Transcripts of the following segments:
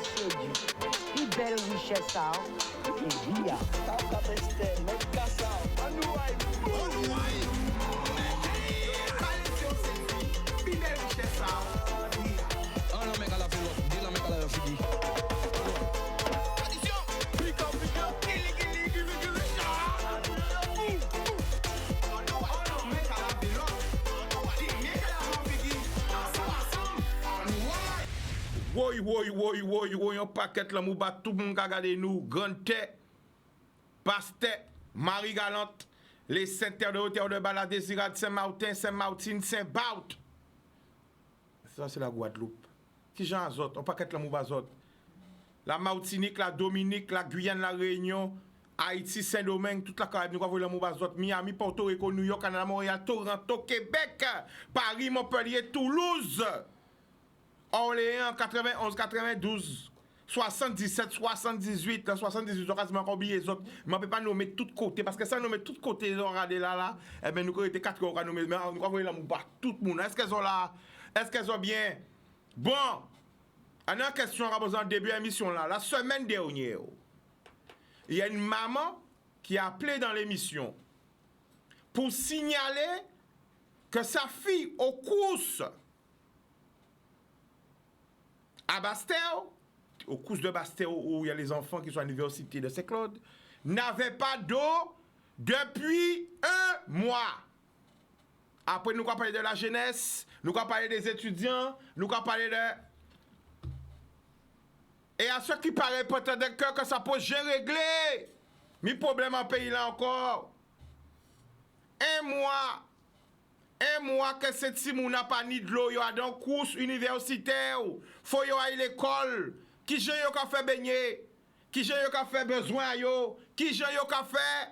séduit. Une belle richesse, ça, et via. Woy, un paquet là, mou bat tout le monde qui a regardé nous, Grande Tête, Bastet, Marie Galante, les Saint-Terre de Hauteur de Bala, Désirade, Saint-Martin, Saint-Martine, Saint-Baut. Ça, c'est la Guadeloupe. Qui j'en azot, un paquet là, mou bazot. La Martinique, la Dominique, la Guyane, la Réunion, Haïti, Saint-Domingue, toute la Caraïbe, nous avons le mou bazot, Miami, Porto Rico, New York, Canada, Montréal, Toronto, Québec, Paris, Montpellier, Toulouse. Orléans, 91, 92, 77, 78, 78, on quasiment oublié les autres. Mais on ne peut pas nommer tout côté, parce que ça, nommer tout côté, regardez là, eh bien, nous avons été 4 jours à nommer, mais nous avons là, tout le monde. Est-ce qu'elles sont là? Est-ce qu'elles sont bien? Bon, on a une question à poser en début de l'émission là. La semaine dernière, il y a une maman qui a appelé dans l'émission pour signaler que sa fille aux courses à Bastéo, au cours de Bastéo où il y a les enfants qui sont à l'université de Saint-Claude, n'avait pas d'eau depuis un mois. Après, nous allons parler de la jeunesse, nous allons parler des étudiants, nous allons parler de... Et à ceux qui paraissent peut-être que ça peut j'ai réglé. Mais problème en pays là encore. Un mois que cette si n'a pas ni de l'eau, il y a dans cours universitaire, faut y aller à l'école, qui j'ai yo ka fait baigner, qui j'ai yo ka fait besoin yo, qui j'ai yo ka fait.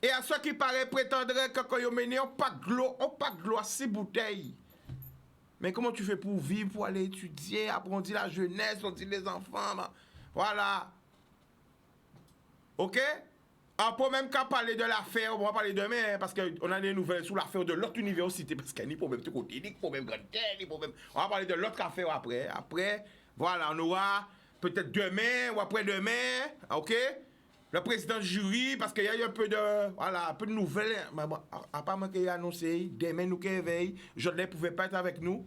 Et à ceux qui paraissent prétendraient que quand yo mené on pas de l'eau à 6 bouteilles. Mais comment tu fais pour vivre, pour aller étudier, après on dit la jeunesse, on dit les enfants, bah, voilà. OK? Après même qu'à parler de l'affaire, on va parler demain, parce qu'on a des nouvelles sur l'affaire de l'autre université, parce qu'il y a ni problème de côté, ni problème grande terre, ni problème. On va parler de l'autre affaire après. Après, voilà, on aura peut-être demain ou après-demain, OK? Le président du jury, parce qu'il y a eu un peu de, voilà, un peu de nouvelles. Mais bon, apparemment qu'il a annoncé, demain nous qui éveille, Jodelin ne pouvait pas être avec nous,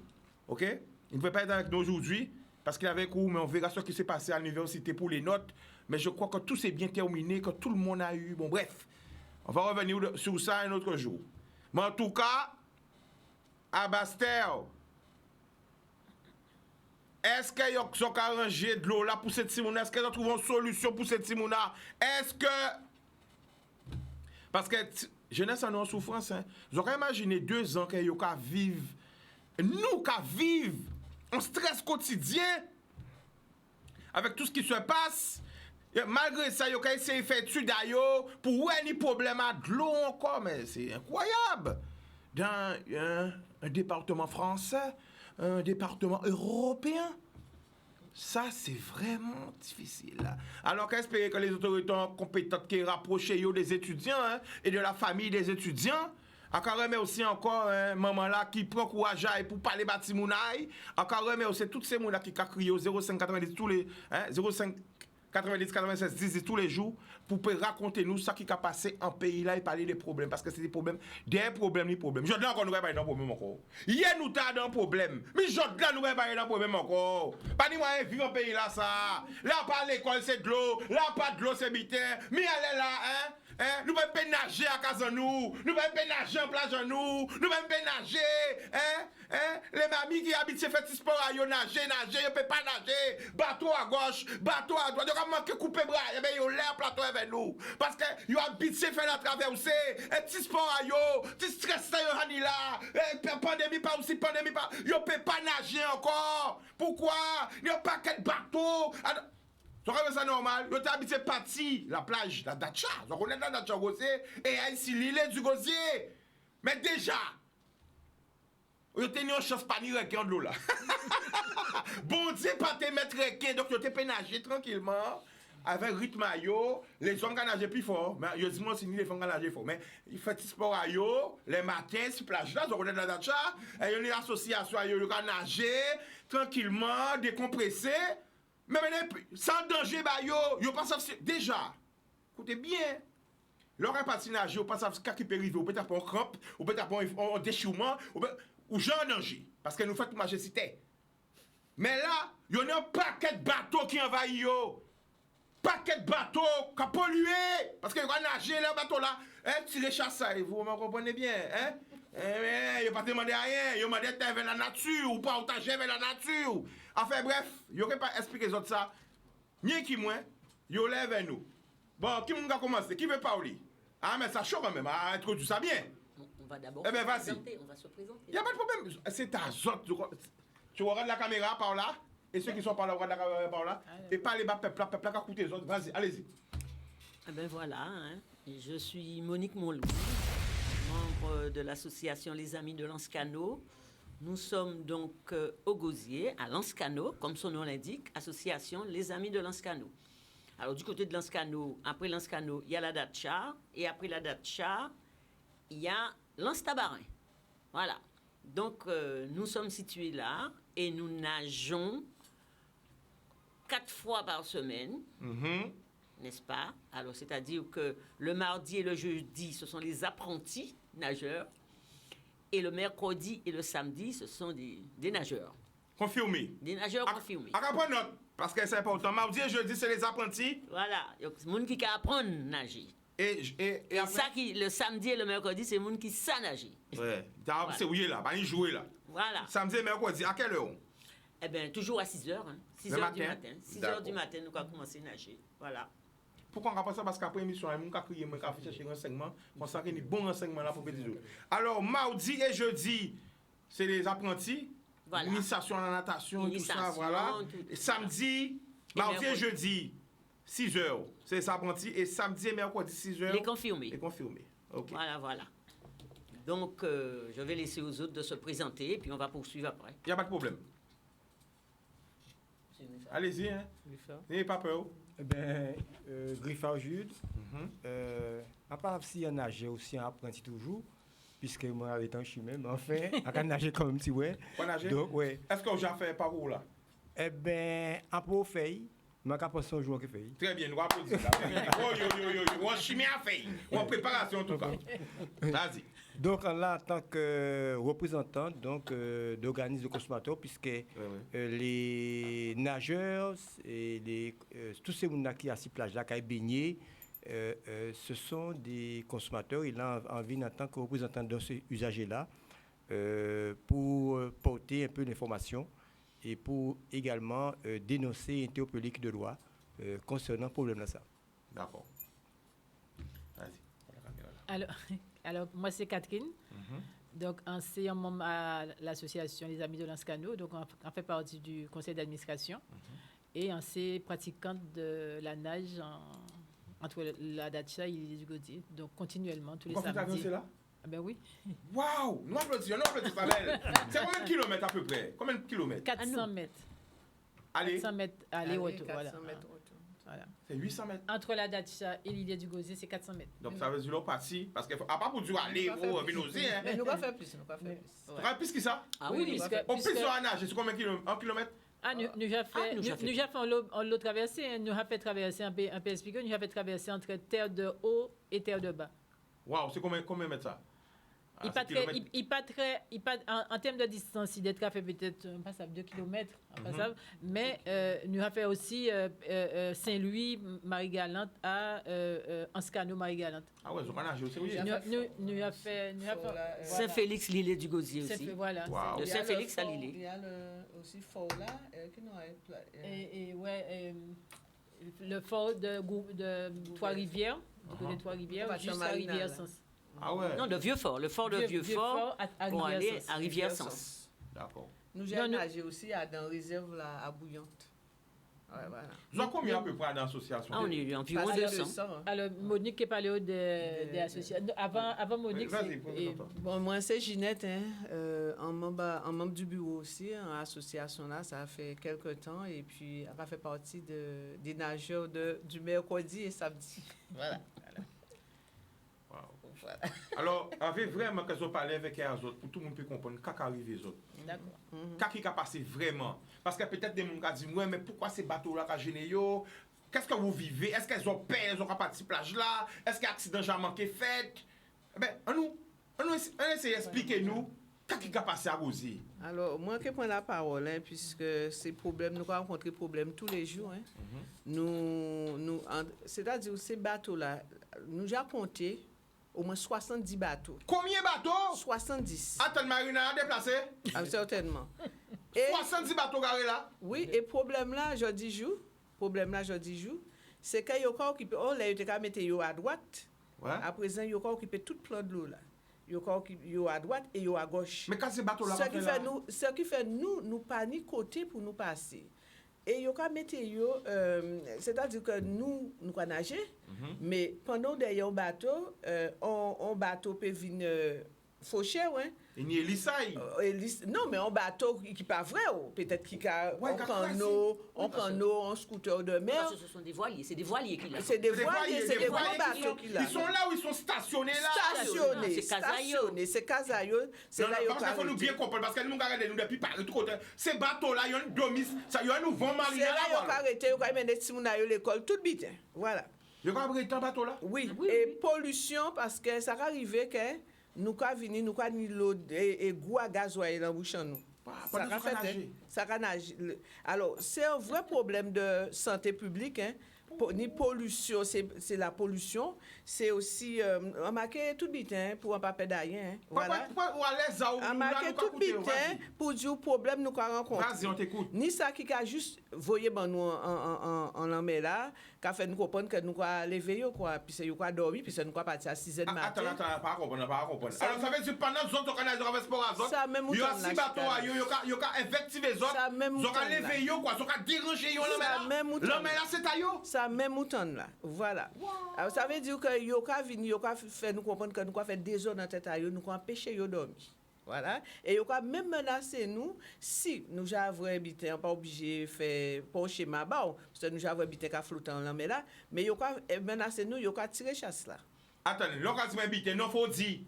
OK? Il ne pouvait pas être avec nous aujourd'hui, parce qu'il avait cours, mais on verra ce qui s'est passé à l'université pour les notes. Mais je crois que tout s'est bien terminé, que tout le monde a eu. Bon, bref, on va revenir sur ça un autre jour. Mais en tout cas, à Bastel, est-ce qu'ils ont arrangé de l'eau là pour cette Simona? Est-ce qu'ils ont trouvé une solution pour cette Simona? Est-ce que... Parce que jeunesse en souffrance, hein. Vous avez imaginé 2 ans qu'ils ont vivre, nous qui vivons un stress quotidien avec tout ce qui se passe. Malgré ça, ils ont essayé de faire études pour où il y a problème de l'eau encore, mais c'est incroyable. Dans un département français, un département européen, ça c'est vraiment difficile. Alors qu'espérer que les autorités compétentes qui rapprochent des étudiants hein, et de la famille des étudiants, encore mais aussi encore maman là qui prend courage pour parler bâtimounaï, encore mais aussi toutes ces gens là qui crient au 0590 tous les 05 90, 96, 10 tous les jours pour raconter nous ce qui a passé en pays là et parler des problèmes parce que c'est des problèmes. Je dis encore nous pas dans problème encore. Hier nous t'as dans problème. Mais je dis nous pas dans problème encore. Pas ni moi vivre en pays là ça. Là pas l'école c'est de l'eau, là pas de l'eau c'est bitaire. Mais elle est là nous pouvons pas nager à Casanou, nous pouvons pas nager en plage nous pouvons pas nager les mamies qui habitent ces petits sports à nager, ils peuvent pas nager, bateau à gauche, bateau à droite, ils ont manqué couper bras, et bien ils ont l'air plateau avec nous, parce que ils habitent ces faire la traversée, un petit sport à petit stress à là, pandémie pas aussi, pandémie pas, ils peuvent pas nager encore, pourquoi? Ils n'ont pas quel bateau, c'est ça normal. Vous habité parti, la plage, la Dacha. Donc on est dans la Dacha Gosier et ici l'île du Gosier. Mais déjà, vous avez une chance pas ni requin de l'eau là. Bon Dieu, pas te mettre requin, donc vous avez nager tranquillement. Avec rythme à yo, les hommes qui nagent plus fort. Mais je dis moi, c'est ni les femmes qui nagent fort. Mais ils font du sport à yo, les matins, sur plage là, donc on est dans la Dacha. Et il y a une association à yo, ils nager tranquillement, décompresser. Mais sans danger, bah, yo pas savent déjà. Écoutez bien. L'aurait pas si nager, ou pas savent ce qui peut arriver, ou peut-être pas en crampe, ou peut-être pas en déchirement, ou genre en danger. Parce que nous faisons majesté. Mais là, il y a un paquet de bateaux qui envahissent yo. Paquet de bateaux qui ont pollué. Parce que vous nager là, bateau là, tirer chasse, vous me comprenez bien, hein? Il n'y a pas demandé rien, il a demandé d'être vers la nature, ou pas otager vers la nature. Enfin bref, il n'aurait pas expliqué les autres ça. Ni qui moins, il lève vers nous. Bon, qui m'a commencé? Qui veut parler? Ah, mais ça chaud quand même, introduis ça bien. On va d'abord Eh ben, se vas-y. présenter, on va se présenter. Il n'y a pas de problème. C'est ta zone. Tu regardes la caméra par là, et ceux qui sont par là, regardent la caméra par là, et parlez bas, peuple, qui a coûté les autres. Vas-y, allez-y. Eh ben voilà, hein. Je suis Monique Monlou, membre de l'association Les Amis de Lanscano. Nous sommes donc au Gosier, à Lanscano, comme son nom l'indique, association Les Amis de Lanscano. Alors du côté de Lanscano, après Lanscano, il y a la Datcha, et après la Datcha, il y a Lanstabarin. Voilà. Donc nous sommes situés là, et nous nageons 4 fois par semaine. N'est-ce pas? Alors, c'est-à-dire que le mardi et le jeudi, ce sont les apprentis nageurs. Et le mercredi et le samedi, ce sont des nageurs. Confirmé. Des nageurs confirmés. À prendre note, parce que c'est important. Mardi et jeudi, c'est les apprentis. Voilà. Donc, c'est les gens qui apprennent à nager. Et Et après... ça, le samedi et le mercredi, c'est les gens qui savent nager. Ouais. C'est où il est là, pas y jouer là. Voilà. Samedi et mercredi, à quelle heure? Eh bien, toujours à 6 h. Hein. 6 Le h du matin? matin. 6 D'accord. h du matin, nous avons commencé à nager. Voilà. Pourquoi on ne pas ça? Parce qu'après l'émission, on a crié, on a cherché des renseignements. On sait qu'il y a des bons renseignements là pour petit jour. Alors, mardi et jeudi, c'est les apprentis. Voilà. Initiation à la natation, tout ça, voilà. Et samedi, mardi et jeudi, 6 h, c'est les apprentis. Et samedi et mercredi, 6 h. Les confirmés. Les confirmés. OK. Voilà, voilà. Donc, je vais laisser aux autres de se présenter, et puis on va poursuivre après. Il n'y a pas de problème. Allez-y, hein. N'ayez pas peur. Eh bien, Griffard Jude, à part si on nage aussi, on apprenti toujours, puisque moi, avec un chimé, mais enfin, on peut nager comme un petit ouais. Pas nager? Donc, ouais. Est-ce que vous avez fait par où là? Eh bien, un peu fait, mais on peut son jour qui fait. Très bien, nous applaudissons. On chimie à faire. On préparation en tout cas. Vas-y. Donc, là, en tant que représentant d'organismes de consommateurs, puisque les nageurs et tous ces gens qui sont à ces plages-là, qui ont baigné, ce sont des consommateurs. Il a envie, en tant que représentant de ces usagers-là, pour porter un peu d'informations et pour également dénoncer un théorie de loi concernant ce problème-là. D'accord. Vas-y. Alors, moi, c'est Catherine. Donc, c'est un membre à l'association Les Amis de Lanscano. Donc, on fait partie du conseil d'administration. Et on est pratiquante de la nage entre la Dacha et l'île du Gosier. Donc, continuellement, tous les samedis. C'est là? Ah ben oui. Waouh! Nous applaudissons, pas belle. C'est combien de kilomètres à peu près? Combien de kilomètres? 400 mètres. Allez. 400 mètres aller-retour. Voilà. Voilà. C'est 800 mètres. Entre la Dacha et l'île du Gosier, c'est 400 mètres. Donc, ça veut dire parti. Parce que, à part pour dire aller, pour venir aussi, hein. Mais nous pas faire plus, nous pas faire plus. Tu vas plus que ça? Ah oui, puisque, On peut sur un nage, c'est combien de kilomètres? 1 kilomètre? nous avons fait traverser, hein, nous avons fait traverser un peu expliqué, nous avons fait traverser entre terre de haut et terre de bas. Waouh, c'est combien de mètres ça? En termes de distance, il doit faire peut-être 2 km, mais nous avons fait aussi Saint-Louis, Marie-Galante à Lanscano, Marie-Galante. Ah ouais, je vais nager aussi. Nous avons fait Saint-Félix, l'île du Gosier aussi. Voilà. Wow. De Saint-Félix à Lille. Il y a aussi fort là qui nous a le fort de Trois-Rivières, du côté de Trois-Rivières, jusqu'à Rivière-Sens. Ah ouais? Non, de Vieux-Fort. Le fort de Vieux-Fort pour aller à Rivière-Sens. D'accord. Nous avons nagé aussi dans réserve là, à Bouillante. Ouais, voilà. Vous avez combien à peu près d'associations? Ah, on est environ Pas 200. Alors, Monique est parlé des associations. Avant Monique, Vas-y, bon, moi, c'est Ginette, en membre du bureau aussi, en association là, ça fait quelques temps, et puis elle a fait partie des nageurs du mercredi et samedi. Voilà. Voilà. Alors, avez vraiment que vous parlez avec les autres, pour tout le monde peut comprendre, qu'est-ce qui arrive les autres. D'accord. Qu'est-ce qui a passé vraiment? Parce que peut-être des gens qui disent, ouais, mais pourquoi ces bateaux-là qui ont gêné yo? Qu'est-ce que vous vivez? Est-ce qu'elles ont peur, elles ont parti plage là? Est-ce qu'il y a accident jamais manqué fait? Eh bien, on essaie d'expliquer-nous qu'est-ce qui a passé à Gosier. Alors, moi qui prends la parole, hein, puisque ces problèmes, nous rencontrons des problèmes tous les jours. Hein. C'est-à-dire ces bateaux-là, nous avons compté au moins 70 bateaux. Combien de bateaux? 70. Attends, Marina a déplacé? Ah, certainement. Et, 70 bateaux garés là? oui, et problème là, je dis jour, c'est qu'il y a encore occupé, oh là, il y a mettre à droite, Ouais. à présent, il y a encore occupé tout plan de l'eau là. Il y a encore occupé à droite et il y a à gauche. Mais quand ces bateaux-là Ce qui fait nous pas ni côté pour nous passer. Et yo ka mette yo, c'est-à-dire que nous ka nager, mais pendant derrière un bateau peut venir faucher, ouais. Il n'y a l'Issaï. Non, mais un bateau qui pas vrai, peut-être qui a Ouais, un canot, un scooter de mer. Parce que ce sont des voiliers, c'est des voiliers qu'il a. C'est des voiliers, c'est des gros bateaux qu'il a. Ils sont là où ils sont stationnés là. Stationnés, c'est Casayo, c'est Non, là parce qu'il faut nous bien comprendre, parce que nous regardons nous depuis Paris, tout côté. Ces bateaux-là, ils ont une domis, ça y a un nouveau c'est marina là là. yo ka arrêté, yo ka mener ti moun à l'école tout vite. Voilà. Ils ont arrêté un bateau là. Oui, Oui, et oui. pollution parce que ça arrive que nous ka vini nous ka ni l'eau et goût à gasoil dans bouche nous. Ça pendant ka qu'on fait nager. ça ka nager. Alors, c'est un vrai problème de santé publique hein. Ni pollution, c'est la pollution, c'est aussi remarquer tout vite hein, pour un papier d'ailleurs. Hein. Voilà. Pourquoi ou à l'aise à où nous Remarquer tout vite hein, pour dire problème nous ka rencontrer. Vas-y, on t'écoute. Ni ça qui a juste voyé ben nous en l'emmé là, qui a fait nous comprendre que nous quoi lever yo quoi, puis c'est yo quoi dormir, puis c'est nous quoi partir à 6h du matin. Attends, pas comprendre. Alors ça veut dire pendant zone on a des sport à zone. Ça même Yo autant si bateau yo ka effectiver zone. Ça même Yo ka autant lever yo quoi, yo ka déranger yo Ça là. même autant Là mais là c'est à yo. Ça même autant là. Voilà. Alors ça veut dire que yo ka vini, yo ka fait nous comprendre que nous quoi faire des zones dans tête à yo, nous quoi empêcher yo dormir. Voilà. Et yo ka même menacer nous si nous avons habité, on pas obligé faire pas un schéma bon, parce que nous avons habité qu'à flotter en mais là, mais yo ka menacer nous, yo ka tirer chasse là. Attendez, l'occasion m'habiter, non faut dire.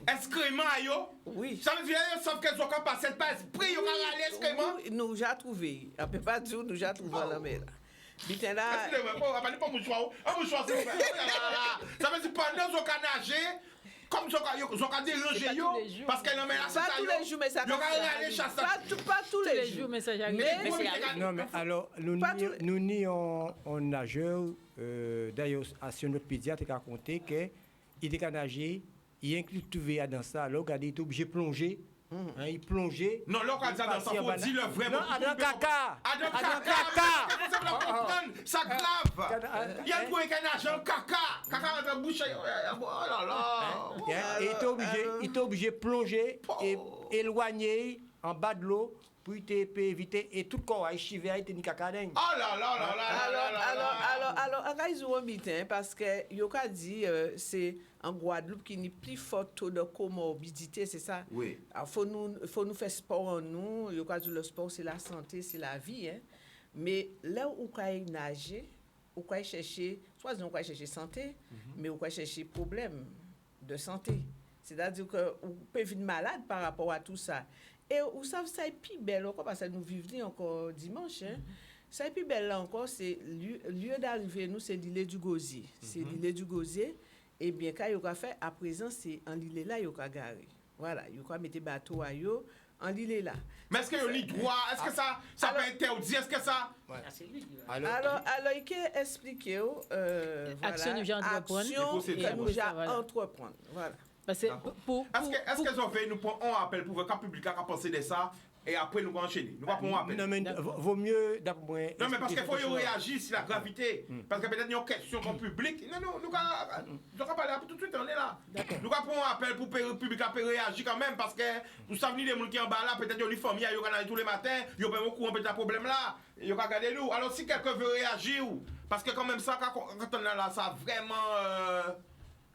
Excrément yo. Oui. Ça veut dire sauf que zo ka passer pas esprit yo ka râler excrément. Oui, nous j'ai trouvé. On peut pas dire nous j'ai trouvé en mais là. Bitin là. Excusez-moi, pas mouchoir. Un mouchoir c'est. Ça veut dire pendant zo ka nager comme zo ka déranger yo parce que non mais là c'est Pas ça tous yo. les jours, mais ça Yo ka aller chasser. pas tous les jours. mais ça j'arrive. Mais Non, mais alors, Pas tous les- nous n'y en nageur, d'ailleurs, sur notre pédiatre, il a raconté qu'il était qu'à nager, il inclut tout VA dans ça, alors regardez, il est obligé de plonger. Hein, il plongeait. Non, là, quand ça dans ça, faut dire le vrai. Non, Adam Kaka. Adam Adam Kaka. Ça va comprendre. Ça grave. Il y a trouvé qu'un agent Kaka. Kaka dans la bouche. Oh là là. Il était obligé de plonger et éloigner en bas de l'eau pour éviter et tout le corps a chivé a été ni caca dingue. Oh là là là là. Alors, on va bitin parce que Yoka dit c'est en Guadeloupe qui n'est plus fort taux de comorbidité, c'est ça? Oui. Alors, faut nous faire sport en nous. Yoka dit le sport, c'est la santé, c'est la vie. Hein? Mais là où on peut nager, on peut chercher, soit on peut chercher santé, mais on peut chercher problème de santé. C'est-à-dire qu'on peut vivre malade par rapport à tout ça. Et vous savez, ça est plus belle encore, parce que nous vivons encore dimanche. Hein? Ça est plus belle là encore, c'est lieu d'arrivée, nous, c'est l'île du Gosier. C'est l'île du Gosier. Et bien, quand il a fait, à présent, c'est en l'île là, il a garé. Voilà, il a mis des bateaux à yo, en l'île là. Mais est-ce qu'il y a un droit? Est-ce que ça peut interdire? Est-ce que ça. Ah, c'est lui. Alors, il a expliqué, Action nous j'ai entreprendre. action Et que nous j'ai voilà. entreprendre. Voilà. Parce que pour Est-ce qu'elles ont fait, nous prenons un appel pour que le public a pensé de ça et après nous allons enchaîner? Nous allons prendre un appel. Non, mais vaut mieux d'après moi. Non, mais parce qu'il faut y réagir sur la gravité. Parce que peut-être il y a une question comme public. Non, nous allons parler tout de suite, on est là. Nous allons prendre un appel pour que le public a réagir quand même. Parce que vous savez, les gens qui sont en bas là, peut-être qu'il y a une famille, ils ont tous les matins, ils ont au courant peut-être un problème là. Ils ont regardé nous. Alors si quelqu'un veut réagir, parce que quand même ça, quand on est là, ça vraiment.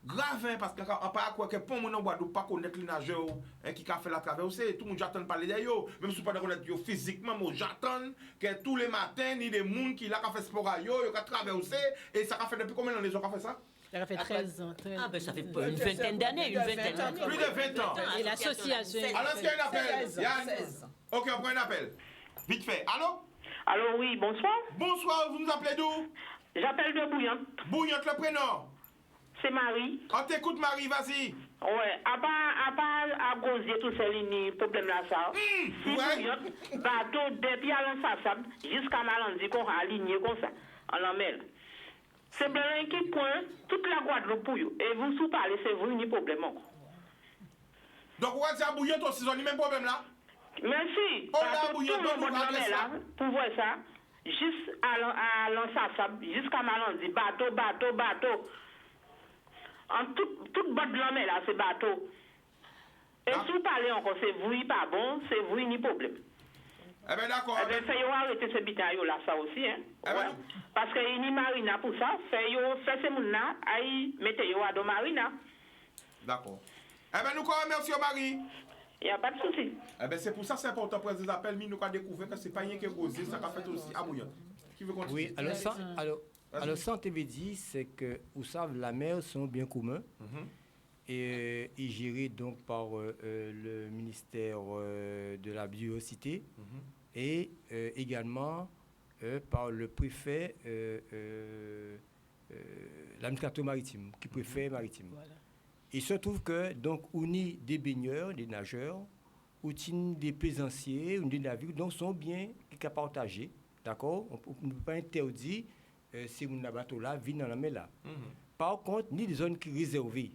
Grave, hein, parce qu'on ne pas quoi que pour mon nom Guadeloupe pas connaître les nageurs qui a fait la traversée, tout le monde j'attend parler d'eux, même si pas connaître yo physiquement, moi j'attends que tous les matins ni des gens qui là fait sport à yo, qui traversé et ça a fait depuis combien d'années ça a fait ça? Ça fait 13 ans. Ah, ben ça fait une vingtaine d'années, une vingtaine d'années. Plus de 20 ans. Et l'association. Alors, est-ce qu'il y a un appel? 16 ans, Yann? 16 ans. Ok, on prend un appel. Vite fait. Allô? Allô, oui, bonsoir. Bonsoir, vous nous appelez d'où? J'appelle de Bouillante. Bouillante, le prénom. C'est Marie. On t'écoute, Marie, vas-y. Ouais, à part à Gosier, tout ça, les problèmes là, ça. Si ouais. Bouillante, bateau, depuis à l'Ansasab, jusqu'à Malandi, qu'on a aligné comme ça, en l'emmène. C'est bien qui point toute la Guadeloupe pour vous. Et vous, sous parlez, c'est vous, ni problème. Donc, on va dire à Bouillante aussi, ils ont le même problème là? Merci. Oh, là, Parce que Bouillante, tout le donc, monde vous regardez là, pour voir ça, juste à l'Ansasab, jusqu'à Malandi, bateau. En toute botte de l'homme là, c'est bateau. Et si vous parlez encore, c'est vous, pas bon, c'est vous, ni problème. Eh bien, d'accord. Eh bien, faites arrêter ce bitaille là, ça aussi, hein. Eh ben, Ouais. Parce que ni marina pour ça, faites ces mouna, aïe, mettez-vous à dos marina. D'accord. Eh bien, nous, remercions Marie. Il n'y a pas de souci. Eh bien, c'est pour ça que c'est important pour les appels, mais nous avons découvert que ce n'est pas rien que Gosier, ça a fait aussi à Bouillante. Qui veut continuer? Oui, alors ça, on t'avait dit, c'est que, vous savez, la mer sont bien communs et est gérée donc par le ministère de la biodiversité et également par le préfet, l'administrateur maritime, qui préfet maritime. Voilà. Il se trouve que, donc, on y des baigneurs, des nageurs, ou des plaisanciers, ou des navires, donc sont bien partagés, d'accord? On ne peut pas interdire ces bateaux-là viennent dans la mer là. Par contre, ni des zones qui réservées,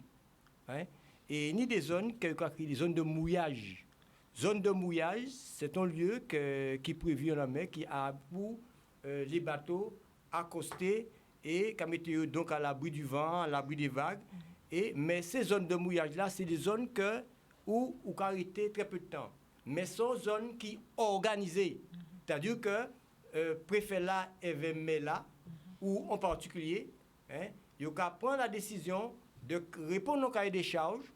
hein, et ni des zones des zones de mouillage. Zone de mouillage, c'est un lieu qui est prévu dans la mer, qui a pour les bateaux accostés et qui mettent donc à l'abri du vent, à l'abri des vagues. Mais ces zones de mouillage-là, c'est des zones où on peut arrêter très peu de temps. Mais ce sont zones qui sont organisées. C'est-à-dire que préfet là, événement là, ou en particulier, hein, il y a prendre la décision de répondre au cahier des charges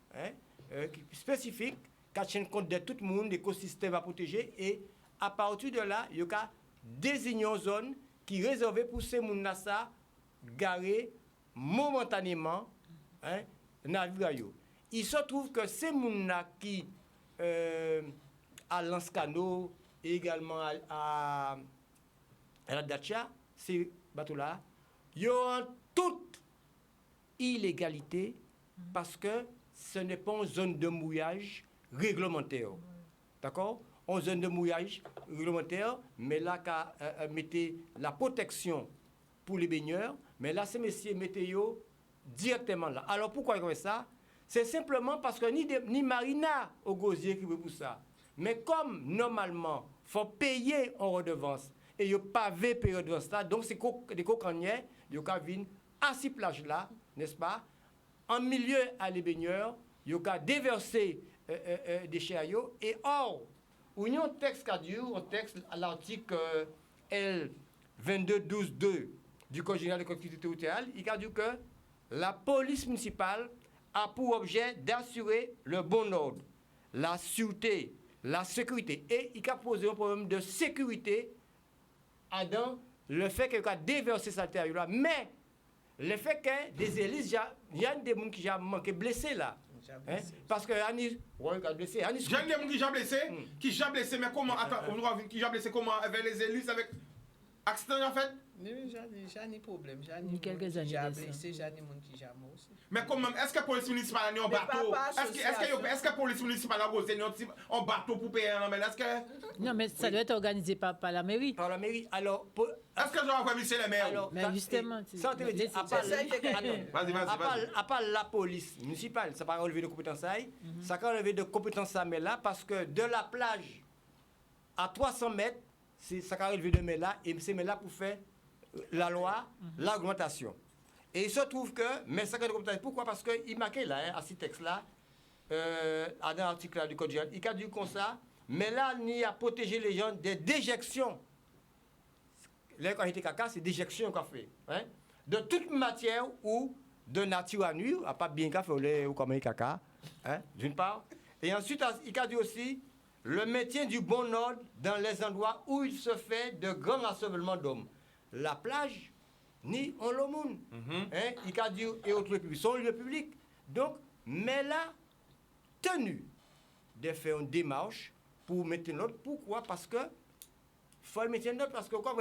spécifiques, qui tiennent compte de tout le monde, l'écosystème à protéger, et à partir de là, il y a désigner une zone qui est réservée pour ces gens-là, garés momentanément, hein, navire. Il se trouve que ces gens qui, à Lanscano, et également à la Dacia, ces bateaux-là, ils ont toute illégalité parce que ce n'est pas une zone de mouillage réglementaire. D'accord? Une zone de mouillage réglementaire, mais là, mettez la protection pour les baigneurs, mais là, ces messieurs mettez directement là. Alors, pourquoi ils font ça? C'est simplement parce que ni Marina au Gosier qui veut pour ça. Mais comme, normalement, il faut payer en redevance, et il n'y a pas de période de ça. Donc, c'est des coquaniers, il y a viennent à ces plages-là, n'est-ce pas? En milieu à les baigneurs, il y a déverser des chariots. Et or, il y a un texte qui a dit, un texte à l'article L2212.2 du Code général de collectivité territoriale, il a dit que la police municipale a pour objet d'assurer le bon ordre, la sûreté, la sécurité. Et il a posé un problème de sécurité dans le fait qu'il a déversé cette terre-là. Mais le fait que des élites, il y a des gens qui ont manqué blessés là. Hein? Parce que Anis, ouais, il a blessé. J'ai des gens qui ont blessé, mais comment? Attends, qui ont blessé comment? Avec les élites, avec accident en fait? J'ai des problèmes. J'ai quelques années. J'ai blessé, j'ai des gens qui j'ai mort aussi. Mais comment? Est-ce que la police municipale est en bateau? Est-ce que la police municipale a en bateau pour payer un homme? Non, mais ça doit être organisé par la mairie. Par la mairie. Alors, est-ce que je vais avoir monsieur le maire? Mais justement, ça te veut dire, à part la police municipale, ça va relever de compétences, ça va relever de compétences mais là, parce que de la plage à 300 mètres, ça va relever de mais là, et c'est mais là pour faire la loi, l'augmentation. Et il se trouve que, mais ça pourquoi? Parce qu'il marquait là, à ce texte-là, dans l'article du Code général, il a dit comme ça, mais là, il y a protégé les gens des déjections. Là, quand j'étais caca, c'est déjection qu'on fait. Hein? De toute matière ou de nature à nuire, à pas bien qu'à faire ou comme caca, hein? D'une part. Et ensuite, il a dit aussi le maintien du bon ordre dans les endroits où il se fait de grands rassemblements d'hommes. La plage ni en le monde. Hein, il a dit et autres publics sont lieux publics. Donc, mais là, tenu de faire une démarche pour mettre une note. Pourquoi? Parce que il faut le mettre une note parce que quoi,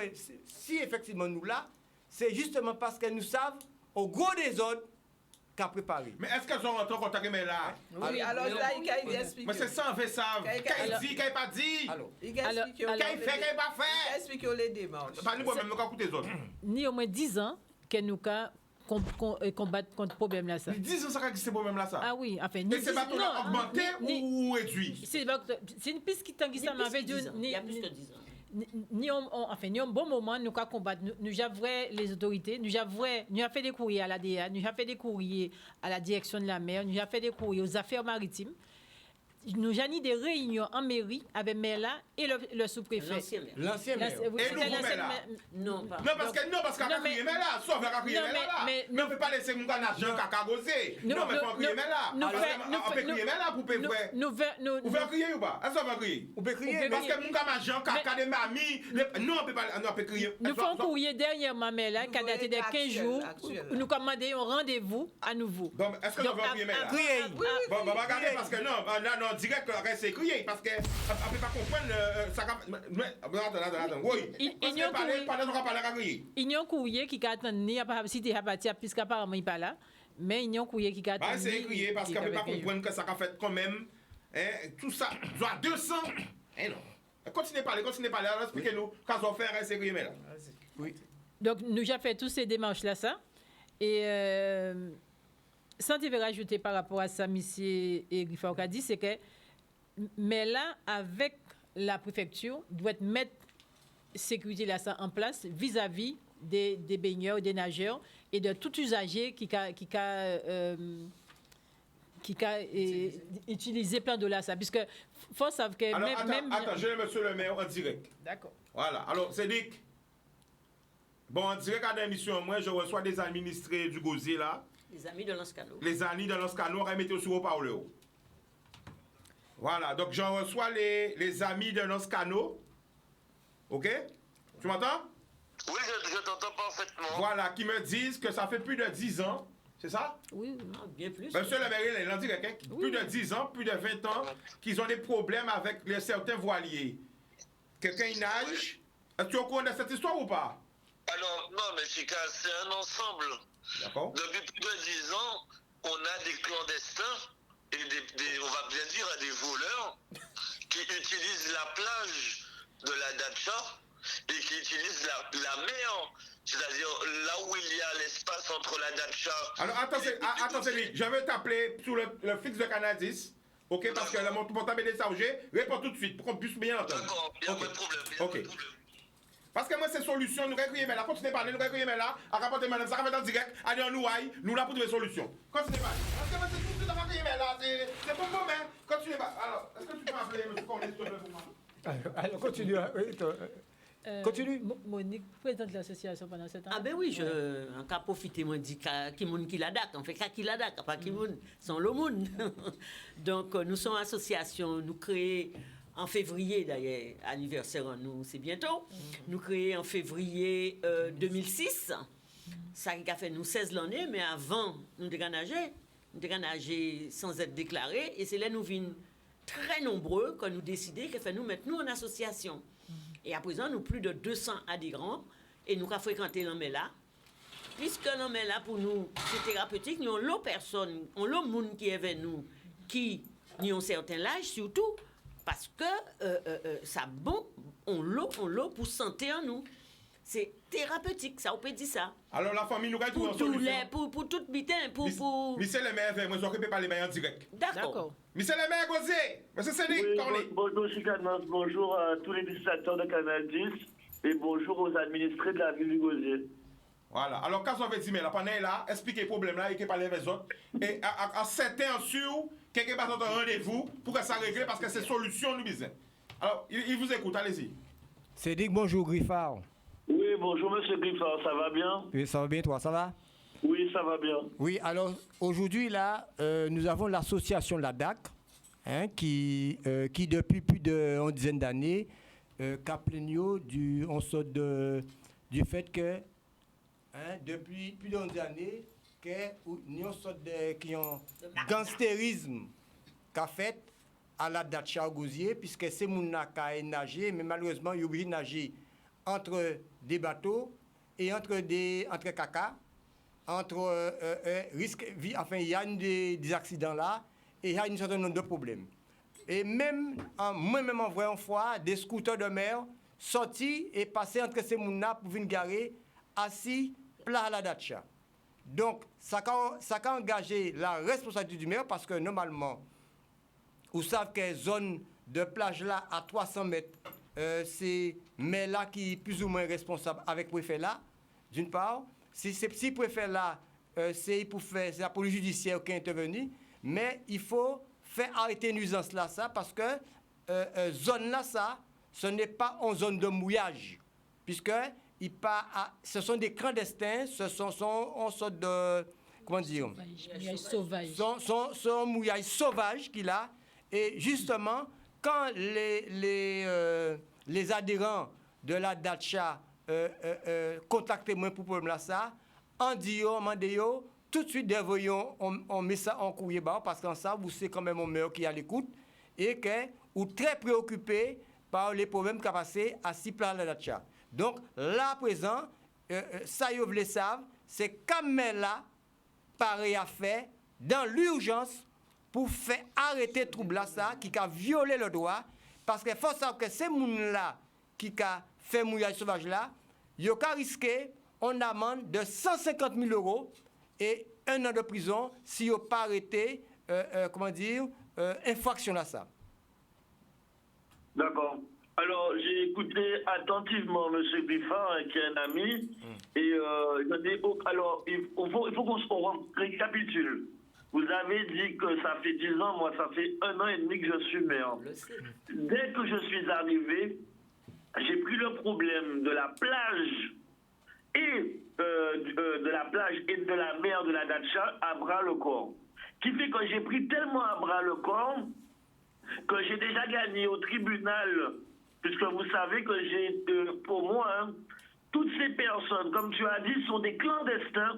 si effectivement nous là, c'est justement parce que nous savons au gros des autres qu'a préparé. Mais est-ce qu'elles ont rentré en contact avec là? Oui, alors là, il a expliqué. Mais c'est ça, on fait ça. Qu'il dit, qu'il pas dit. Il a expliqué. Qu'il fait, qu'il pas Il a fait. expliqué les démarches. Pas nous, même, nous, écouter les autres. Ni au moins 10 ans que nous combattre contre ce problème là ça. 10 ans, ça existe ce problème là, ça. Ah oui, enfin. Et ces bateaux-là augmenté ou réduit? C'est une piste qui tanguisse ça m'avait dit. Il y a plus que 10 ans. Ni un bon moment, nous avons combattre, nous avons les autorités, nous avons fait des courriers à l'ADA, nous avons fait des courriers à la direction de la mer, nous avons fait des courriers aux affaires maritimes. Nous avons des réunions en mairie avec Mela et le sous-préfet. L'ancien maire. Et nous, Mela? Non, pas. Non, parce qu'à crier Mela, sauf à crier Mela là. Mais on ne peut pas laisser mon gars l'argent qu'à goser. Non, mais il faut crier Mela. On peut crier Mela pour payer. Vous pouvez crier ou pas? Est-ce qu'on va crier? On peut crier. Parce que mon gars l'argent qu'à des mamies. Non, on peut pas. On peut crier. Nous faisons courrier dernièrement, Mela, qui a daté de 15 jours. Nous commandons un rendez-vous à nouveau. Donc, est-ce que nous allons crier Mela? Crier. Bon, regardez, parce que non, direct que c'est crier, parce qu'on ne peut pas comprendre ça. Attends, oui. Parce que parler, pendant qu'on parle à crier. Il y a un courrier qui a attendu, il n'y a pas cité Habatia, puisqu'apparemment il n'est pas là, mais il y a un courrier qui a attendu. C'est crier, parce qu'on ne peut pas comprendre que ça a fait quand même, tout ça, soit 200. Non. Continuez à parler, alors expliquez-nous, quand on fait, c'est crier, mais là. Oui. Donc, nous avons fait toutes ces démarches-là, ça. Et sans te rajouter par rapport à ça, M. Griffard a dit, c'est que, mais là, avec la préfecture, doit mettre sécurité là, ça en place vis-à-vis des baigneurs, des nageurs et de tout usager qui a utilisé plein de là, ça. Puisque, faut savoir que alors, attends, j'ai le monsieur le maire en direct. D'accord. Voilà. Alors, Cédric. Bon, en direct à l'émission, moi, je reçois des administrés du Gosier là. Les amis de Lanscano. Les amis de Lanscano, on va mettre sur haut parleur. Voilà, donc j'en reçois les amis de Lanscano. Ok? Tu m'entends? Oui, je t'entends parfaitement. Voilà, qui me disent que ça fait plus de 10 ans, c'est ça? Oui, bien plus. Monsieur le maire, il a dit quelqu'un, plus de 10 ans, plus de 20 ans, qu'ils ont des problèmes avec certains voiliers. Quelqu'un il nage. Est-ce que tu es au courant de cette histoire ou pas? Alors, non, mais c'est un ensemble. D'accord. Depuis plus de 10 ans, on a des clandestins et on va bien dire à des voleurs qui utilisent la plage de la Dacha et qui utilisent la mer, c'est-à-dire là où il y a l'espace entre la Dacha. Alors, attends, Cédric, je vais t'appeler sur le fixe de Canadis. Ok, parce que mon portable est déchargé. Réponds tout de suite pour qu'on puisse bien entendre. D'accord, il n'y a pas de problème. Ok. Parce que moi, c'est solution, nous recueillons, mais là, continuez à parler, nous recueillons, mais là, à rapporter madame, ça va en direct, allez en ouaille, nous là pour trouver solution. Continuez à parler. Parce que moi, c'est tout de suite à recueillir, mais là, c'est bon, mais continuez à parler. Alors, est-ce que tu peux appeler M. Cornet, s'il te plaît, pour moi? Alors, continue. Continue. Monique, présidente de l'association pendant 7 ans. Ah ben oui, en cas profiter, moi, dit qui moun qui la date, on fait qui la date, pas qui moun, sans le monde. Donc, nous sommes association, nous créons en février, d'ailleurs, anniversaire en nous, c'est bientôt. Nous créons en février 2006. Ça a fait nous 16 l'année, mais avant, nous dégageons sans être déclarés. Et c'est là nous vîmes très nombreux quand nous décidons que fait nous mettre nous en association. Et à présent, nous plus de 200 adhérents et nous avons fréquenté l'homme-là. Puisque l'homme-là, pour nous, c'est thérapeutique, nous avons l'autre personne, on l'autre monde qui est avec nous, qui ont un certain âge surtout, parce que ça bon, on l'a pour santé en nous. C'est thérapeutique, ça, on peut dire ça. Alors la famille nous a trouvé une solution. Pour tout bitin, pour... Monsieur le maire, moi je ne peux pas les maires en direct. D'accord. Monsieur le maire, Gosier, monsieur Cédric, oui, bonjour Chicanos, bonjour à tous les législateurs de Canal 10 et bonjour aux administrés de la ville du Gosier. Voilà, alors quand on veut dire, mais la panel là, expliquez le problème là et que parler avec les autres. Et à certains sûr, quelqu'un va avoir un rendez-vous pour que ça règle parce que c'est solution nous besoin. Alors, il vous écoute, allez-y. Cédric, bonjour Griffard. Oui, bonjour monsieur Griffard, ça va bien? Oui, ça va bien, toi, ça va? Oui, ça va bien. Oui, alors aujourd'hui, là, nous avons l'association La DAC, hein, qui depuis plus d'une dizaine d'années, cap du fait que depuis plus d'11 années, qu'il y a une sorte de gangstérisme qu'a fait à la Dacha Gosier, puisque c'est mon qui nager, mais malheureusement, il y a obligé de nager entre des bateaux et entre caca, enfin, il y a des accidents là, et il y a un certain nombre de problèmes. Et même, moi-même, en vrai, une fois, des scooters de mer sortis et passés entre ces mounas pour venir garer assis plat à la Dacha. Donc, ça a engagé la responsabilité du maire parce que normalement, vous savez que zone de plage là à 300 mètres, c'est maire là qui est plus ou moins responsable avec le préfet là, d'une part. Si le préfet là, c'est la police judiciaire qui est intervenue, mais il faut faire arrêter nuisance là, ça, parce que zone là, ça, ce n'est pas une zone de mouillage, puisque ce sont des clandestins, ce sont en sorte de, comment dire, mouillage sauvage. Sont mouillage sauvage qu'il a, et justement, quand les adhérents de la Dacha contactent moi pour problème là, ça, on dit, tout de suite, on met ça en courrier bas, parce qu'en ça, vous savez quand même un maire qui est à l'écoute, et que vous êtes très préoccupé par les problèmes qui ont passé à 6 plans de la Dacha. Donc, là, à présent, ça, vous le savez, c'est comme là, pareil à faire, dans l'urgence, pour faire arrêter le trouble là, ça, qui a violé le droit, parce qu'il faut savoir que ces gens-là, qui a fait mouillage sauvage là, ils ont risqué une amende de 150 000 euros et 1 an de prison si ils n'ont pas arrêté, infraction à ça. D'accord. Alors, j'ai écouté attentivement M. Griffard, qui est un ami, et alors, il faut qu'on récapitule. Vous avez dit que ça fait 10 ans, moi, ça fait 1 an et demi que je suis maire. Dès que je suis arrivé, j'ai pris le problème de la plage et de la mer de la Dacha à bras le corps. Qui fait que j'ai pris tellement à bras le corps que j'ai déjà gagné au tribunal, puisque vous savez que pour moi, toutes ces personnes, comme tu as dit, sont des clandestins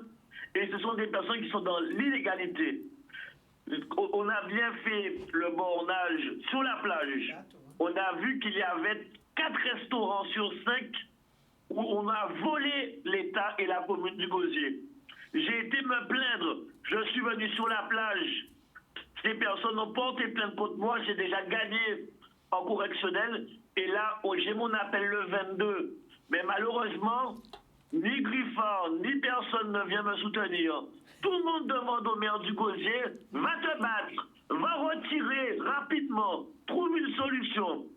et ce sont des personnes qui sont dans l'illégalité. On a bien fait le bornage sur la plage. On a vu qu'il y avait 4 restaurants sur 5 où on a volé l'État et la commune du Gosier. J'ai été me plaindre. Je suis venu sur la plage. Ces personnes ont porté plainte contre moi. J'ai déjà gagné en correctionnel. Et là, j'ai mon appel le 22. Mais malheureusement, ni Griffard, ni personne ne vient me soutenir. Tout le monde demande au maire du Gosier, va te battre, va retirer rapidement, trouve une solution.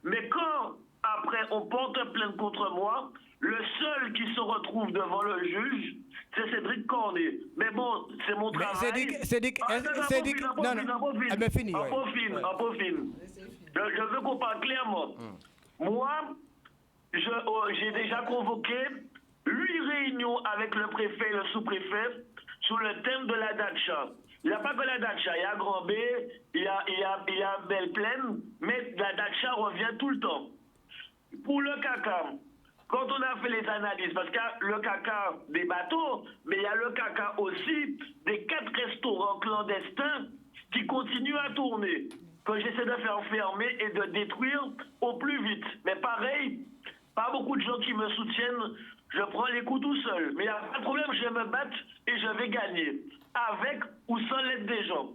Mais quand, après, on porte plainte contre moi, le seul qui se retrouve devant le juge, c'est Cédric Cornet. Mais bon, c'est mon travail. Cédric, fini. Je veux qu'on parle clairement. Moi, j'ai déjà convoqué 8 réunions avec le préfet et le sous-préfet sur le thème de la Dacha. Il n'y a pas que la Dacha, il y a Grand B, il y a Belle-Plaine, mais la Dacha revient tout le temps. Pour le caca, quand on a fait les analyses, parce qu'il y a le caca des bateaux, mais il y a le caca aussi des 4 restaurants clandestins qui continuent à tourner, que j'essaie de faire fermer et de détruire au plus vite. Mais pareil, pas beaucoup de gens qui me soutiennent, je prends les coups tout seul. Mais il n'y a pas de problème, je vais me battre et je vais gagner, avec ou sans l'aide des gens.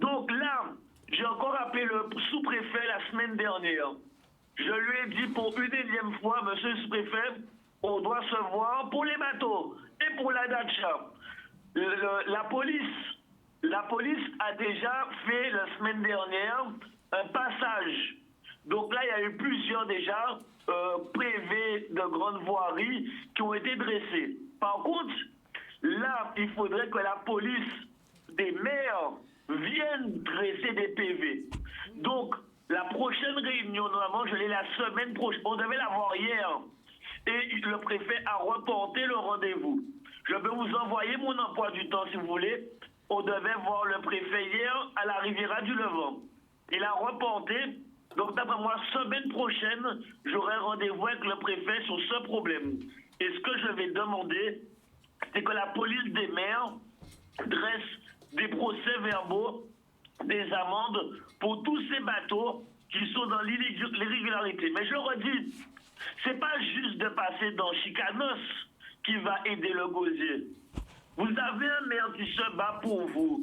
Donc là, j'ai encore appelé le sous-préfet la semaine dernière. Je lui ai dit pour une énième fois, monsieur le sous-préfet, on doit se voir pour les bateaux et pour la Dacha. La police a déjà fait la semaine dernière un passage. Donc là, il y a eu plusieurs déjà PV de grandes voiries qui ont été dressés. Par contre, là, il faudrait que la police des maires vienne dresser des PV. Donc, la prochaine réunion, normalement, je l'ai la semaine prochaine. On devait l'avoir hier. Et le préfet a reporté le rendez-vous. Je peux vous envoyer mon emploi du temps, si vous voulez. On devait voir le préfet hier à la Riviera du Levant. Il a reporté. Donc, d'après moi, semaine prochaine, j'aurai rendez-vous avec le préfet sur ce problème. Et ce que je vais demander, c'est que la police des mers dresse des procès-verbaux, des amendes pour tous ces bateaux qui sont dans l'irrégularité. Mais je redis, c'est pas juste de passer dans Chicanos qui va aider le gosier. Vous avez un maire qui se bat pour vous.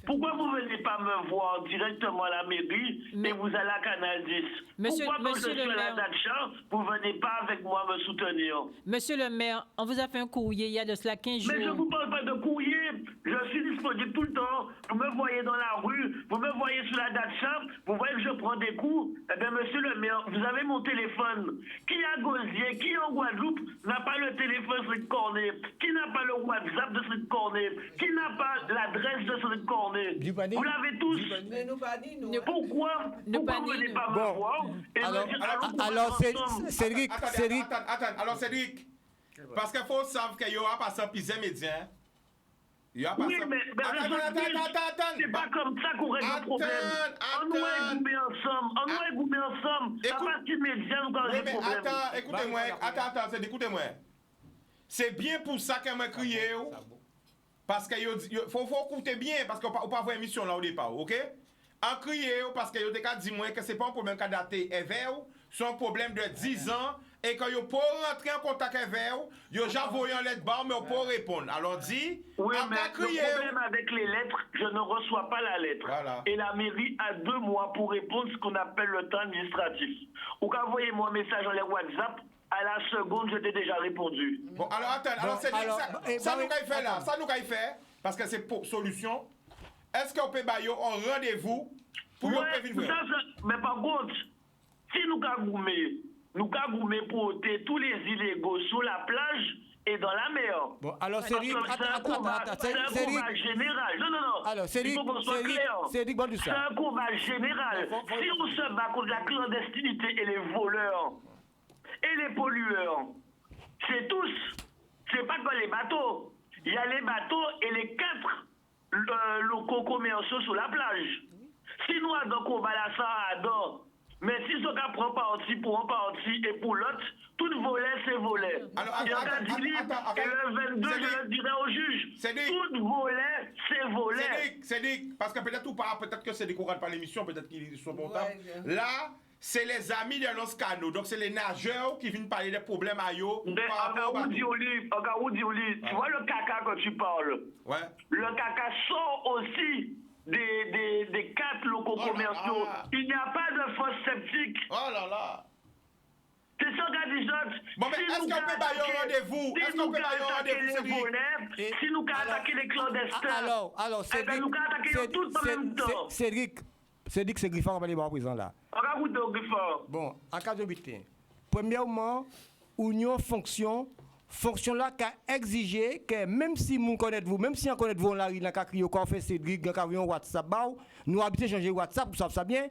Pourquoi vous ne venez pas me voir directement à la mairie et vous allez à Canal 10? Pourquoi quand je suis à la Datcha, vous ne venez pas avec moi me soutenir? Monsieur le maire, on vous a fait un courrier il y a de cela 15 jours. Mais je ne vous parle pas de courrier. Je suis disponible tout le temps. Vous me voyez dans la rue, vous me voyez sur la Datcha, vous voyez que je prends des coups. Eh bien, monsieur le maire, vous avez mon téléphone. Qui à Gosier, qui en Guadeloupe n'a pas le téléphone Street Cornet? Qui n'a pas le WhatsApp de Street Cornet? Qui n'a pas l'adresse de Street Cornet? Vous l'avez tous. Mais nous pas dit, nous. Pourquoi vous ne venez pas me voir et me dire, alors Cédric, Attends, alors Cédric, parce qu'il faut savoir qu'il y aura pas ça pisé médien. Oui, mais attends. C'est pas comme ça qu'on règle le problème. On doit goumer ensemble. Ça passe immédiat, on règle le problème. Attends, écoutez-moi. C'est bien pour ça qu'elle m'a crié. Parce que faut écouter bien, parce qu'on ne peut pas voir émission là au départ, ok? En crier, parce que vous avez dit que ce n'est pas un problème qui a daté éveil, c'est un problème de 10 ans, et que vous pouvez rentrer en contact avec vous, vous avez envoyé un lettre barre, mais vous pouvez répondre. Alors dit, oui, mais le problème avec les lettres, je ne reçois pas la lettre. Voilà. Et la mairie a 2 mois pour répondre ce qu'on appelle le temps administratif. Ou envoyez-moi un message dans les WhatsApp, à la seconde, je t'ai déjà répondu. Bon, alors attends, ça nous a fait là, ça nous a fait, parce que c'est pour solution. Est-ce qu'on peut bailler un rendez-vous pour venir ça, mais par contre, si nous avons goumé pour ôter tous les illégaux sur la plage et dans la mer. Bon, alors Cédric, c'est un combat général. Non. Alors Cédric, il faut qu'on soit clair. C'est un combat général. Si on se bat contre la clandestinité et les voleurs et les pollueurs, c'est tous. C'est pas que les bateaux. Il y a les bateaux et les 4 locaux commerciaux sur la plage. Si nous avons combat la ça à mais si ce gars prend parti pour un parti et pour l'autre, tout volet c'est volet. Il y a dit et le 22 je le dirai au juge. Tout volet c'est volet. Cédric, parce que peut-être ou pas, peut-être que c'est découragé par l'émission, peut-être qu'ils sont contents. Là, c'est les amis de Lanscano, donc c'est les nageurs qui viennent parler des problèmes à eux. Tu vois le caca que tu parles. Ouais. Le caca sort aussi des 4 locaux commerciaux. Il n'y a pas de fosse septique. Oh là là. C'est ça qu'a dit Georges. Bon, mais est-ce qu'on peut bailler un rendez-vous? Est-ce qu'on peut bailler un rendez-vous, si nous attaquer les clandestins, alors Cédric, nous attaquer tout en même temps. Cédric, c'est Griffon qui va aller voir présent là. Bon, en cas de butin, premièrement, union fonction là qui a exigé que même si vous connaissez vous, même si on connaît vous, on l'a crié, on fait Cédric, on a un WhatsApp, nous habitons changer WhatsApp, vous savez ça bien,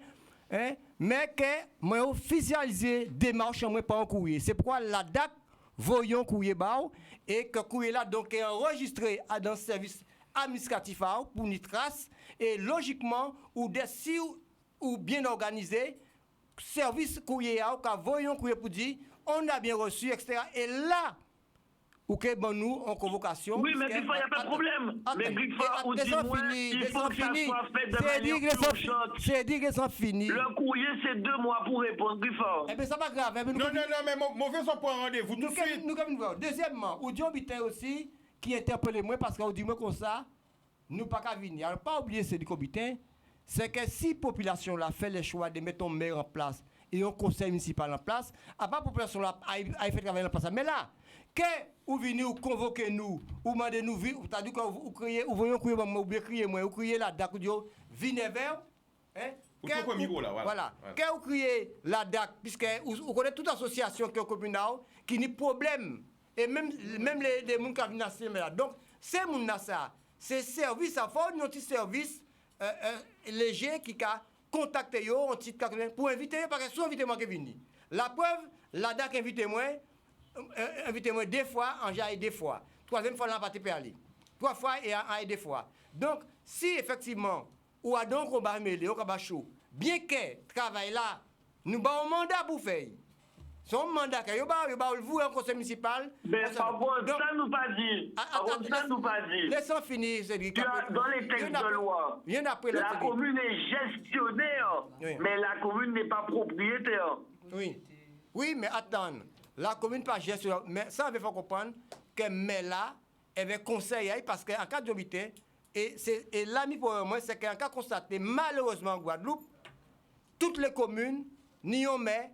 hein? Mais que moi officialiser démarche moi pas en courrier. C'est pourquoi la DAC voyons courrier et que courrier là donc est enregistré dans le service administratif pour une trace et logiquement ou bien organisé service courrier voyons courrier pour dire on a bien reçu etc. Et là OK, bon, nous, en convocation. Oui, mais il n'y a pas de problème. Mais Griffard, ou dis-moi, il faut que ça soit fait de manière urgente. C'est dit que c'est fini. Le courrier, c'est 2 mois pour répondre, Griffard. Eh bien, ça va grave. Non, mais mauvais sont pour un rendez-vous tout de suite. Nous, comme nous voir. Deuxièmement, Oudion Bitin aussi, qui interpelle moi parce qu'on dit moi comme ça, nous pas qu'à venir. Alors, pas oublier, c'est du Bitin, c'est que si la population là fait le choix de mettre un maire en place et un conseil municipal en place, à part la population là a fait travailler en place. Mais là, que vous venez ou convoquer nous, ou demandez nous, t'as dit que vous criez, ou voyons crier, ou bien crier moi, ou criez la DAC, ou venez vers, hein? Voilà. Que vous criez la DAC, puisque vous connaissez toute association qui est communale, qui n'a problème, et même les gens qui viennent à ce là. Donc, c'est mon ça, c'est service à fond, un petit service léger qui a contacté yo, un petit pour inviter, parce que si invitez-moi qui vient. La preuve, la DAC invitez-moi. Invitez-moi 2 fois, en j'ai 2 fois. 3e fois, là, pas te aller. 3 fois et en 2 fois. Donc, si effectivement, ou a donc on va mêler, on va chaud, bien que travail là, nous avons un mandat pour faire. Son mandat, il va vous en conseil municipal. Mais par contre, ça nous pas dit. Par contre, ça nous pas dit. Laissons finir, Cédric. Dans les textes de loi, la commune est gestionnaire, mais la commune n'est pas propriétaire. Oui, mais attends. La commune pas gestionnaire. Mais ça, il faut comprendre que là, elle va conseiller parce qu'en cas d'obité, et l'ami pour moi, c'est qu'en cas constaté, malheureusement, en Guadeloupe, toutes les communes n'y ont mais.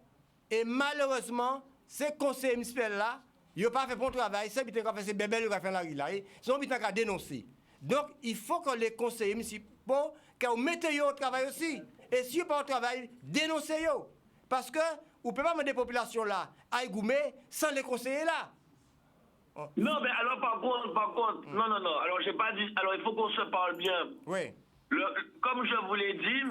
Et malheureusement, ces conseillers municipaux-là, ils n'ont pas fait bon travail. C'est bien qu'on fait ces bébés, ils ont fait la rue là. Ils sont bien qu'à dénoncer. Donc, il faut que les conseillers municipaux, qu'ils mettent au travail aussi. Et si ils ne pas au travail, dénoncez-les. Parce que, vous ne pouvez pas mettre des populations là à égoumer sans les conseillers là. Non, mais alors par contre, non. Alors, j'ai pas dit. Alors, il faut qu'on se parle bien. Oui. Comme je vous l'ai dit,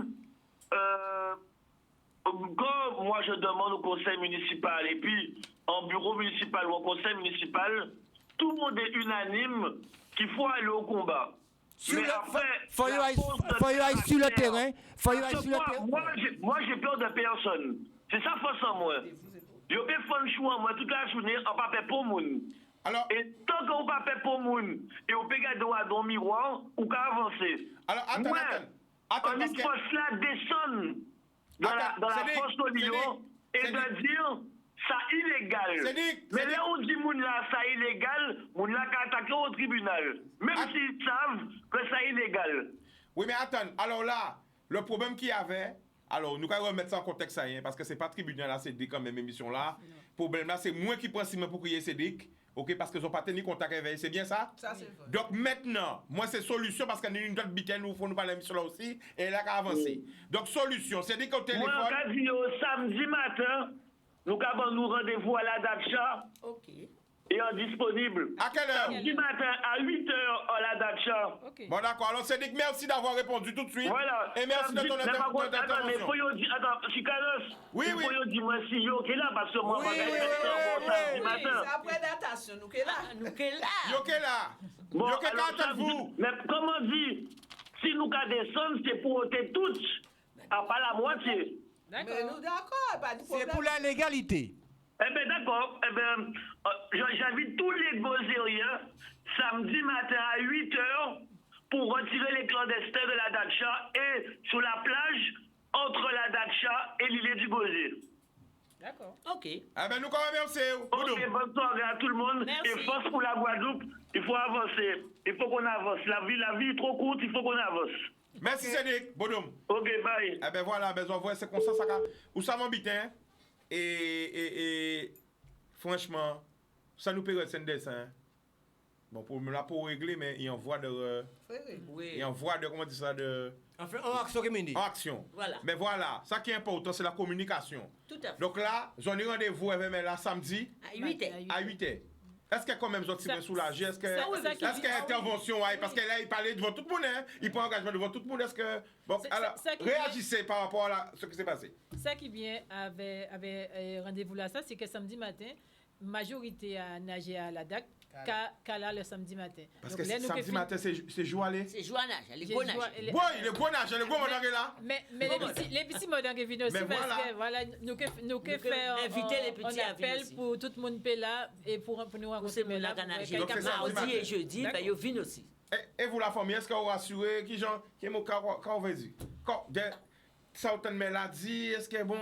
quand moi je demande au conseil municipal et puis en bureau municipal ou au conseil municipal, tout le monde est unanime qu'il faut aller au combat. Mais après, faut y aller sur le terrain. Moi j'ai peur de personne. C'est ça force en moi. Je peux faire un choix en moi toute la journée en papier pour moun. Alors, et tant qu'on pas fait pour moun et on peut garder dans le miroir, on peut avancer. Alors attends, parce que cela descend dans la force de Lyon et de dire ça illégal. Mais là on dit moun là ça illégal, moun là qui attaqué au tribunal, même s'ils savent que ça illégal. Oui, mais attends, alors là, le problème qu'il y avait, alors nous allons remettre ça en contexte parce que c'est pas tribunal là, c'est quand même émission là. Le problème là, c'est moi qui prends Simon pour crier Cédric. Ok, parce qu'ils n'ont pas tenu contact avec, c'est bien ça? Ça, c'est vrai. Donc maintenant, moi, c'est solution parce qu'on a une autre week-end où il faut nous parler de là aussi, et là, qu'à avancer. Donc, solution, c'est dit qu'au téléphone. Moi, on a dit samedi matin, nous avons nous rendez-vous à la Dacha. Ok. Et disponible. À quelle heure? Samedi matin à 8h à la Dacha. Ok. Bon, d'accord. Alors, Cédric, merci d'avoir répondu tout de suite. Voilà. Et merci de ton intervention. Attends, mais faut dire, attends, Chicanos. Oui. Faut dire, moi, si yo qui est là, parce que moi, je vais samedi matin. C'est après datation, nous qui est là. Nous qui est là. Yo qui est là. Bon, Yo qui est là, vous. Mais comment dire, si nous qu'à descendre, c'est pour ôter toutes, à pas la moitié. Mais nous d'accord, pas de problème. C'est pour la légalité. Eh bien, d'accord. Eh bien, j'invite tous les gozériens samedi matin à 8h pour retirer les clandestins de la Dacha et sur la plage entre la Dacha et l'île du Gosier. D'accord. Ok. Eh bien, nous, quand même, merci. Ok, bonne soirée à tout le monde. Merci. Et force pour la Guadeloupe. Il faut avancer. Il faut qu'on avance. La vie est trop courte, il faut qu'on avance. Merci, Cédric. Bonhomme. Ok, bye. Eh bien, voilà, on voit, c'est comme ça, où ça m'embête, hein? Et franchement, ça nous paierait un dessin. Bon, pour régler, mais il y a en voie de. Oui. Il y a en voie de, comment dire ça, de. Enfin, en action rémunérée. En action. Voilà. Mais voilà, ça qui est important, c'est la communication. Tout à fait. Donc là, j'en ai rendez-vous avec là samedi À 8h. à 8h. Est-ce qu'il y a quand même des gens soulagés? Est-ce qu'il y a intervention? Parce que là, il parlait devant tout le monde, hein? Il prend engagement devant tout le monde. Est-ce que. Bon, alors, réagissez par rapport à ce qui s'est passé. Ça qui vient avec rendez-vous là, ça, c'est que samedi matin, majorité a nagé à la DAC, qu'à là le samedi matin. Parce que samedi matin, c'est jour aller. C'est jour à nage, les gros nages. Oui, les gros nages, les gros modangues là. Mais les petits modangues viennent aussi parce que voilà, nous que faire inviter les petits à venir appel pour tout le monde là et pour nous rencontrer là. Mardi et jeudi, ils viennent aussi. Et vous la famille, est-ce que vous rassurez qui gens qui est quand on veut dire quand certaines maladies, est-ce que bon?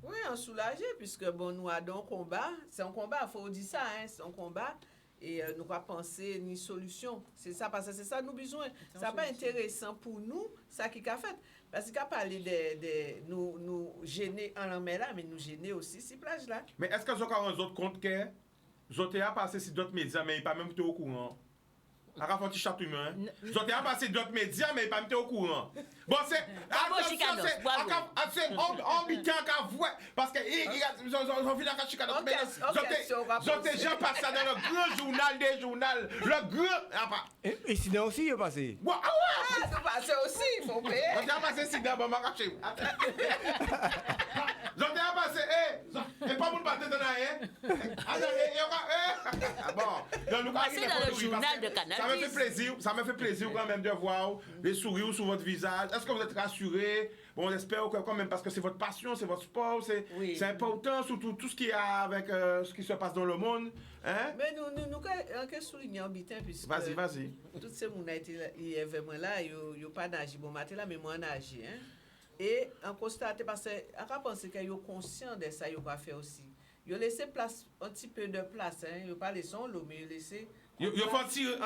Oui, on soulagé puisque bon nous avons un combat, c'est un combat, il faut dire ça, hein, c'est un combat et nous pas penser ni solution. C'est ça parce que c'est ça nous besoin. Ça pas intéressant pour nous ça qui a fait parce qu'a parlé de nous gêner en la mer là mais nous gêner aussi ces plages là. Mais est-ce que vous avez un autre compte que vous avez passé sur d'autres médias mais pas même au courant? À un petit chat humain. Vous avez passé d'autres médias, mais pas au courant. Bon, c'est. C'est ambitant qu'à voir. Parce que. Ils ont vu la Chicanos. Ils ont déjà passé dans le grand journal des journaux. Le grand. Et sinon aussi, il est passé. Ah, c'est passé aussi, il faut payer. Ils ont déjà passé sinon, bon, ma caché. Ils ont déjà passé. Et pas pour le battre dans la haie. Bon. Passé dans le journal de Canal. ça me fait plaisir quand même de voir les sourires sur votre visage. Est-ce que vous êtes rassurés? Bon, on espère que quand même, parce que c'est votre passion, c'est votre sport, c'est important, surtout tout ce qui a avec ce qui se passe dans le monde. Hein? Mais nous avons souligné en bitin, puisque... Vas-y. Tous ces gens qui étaient vraiment là, ils n'ont pas nagé. Bon, matin là, mais moi, nagé. Hein? Et on constate, parce qu'on pense qu'ils sont conscients de ça, ils ont fait aussi. Ils ont laissé place, un petit peu de place. Hein? Ils n'ont pas laissé l'eau, mais ils ont laissé... Ils font tirer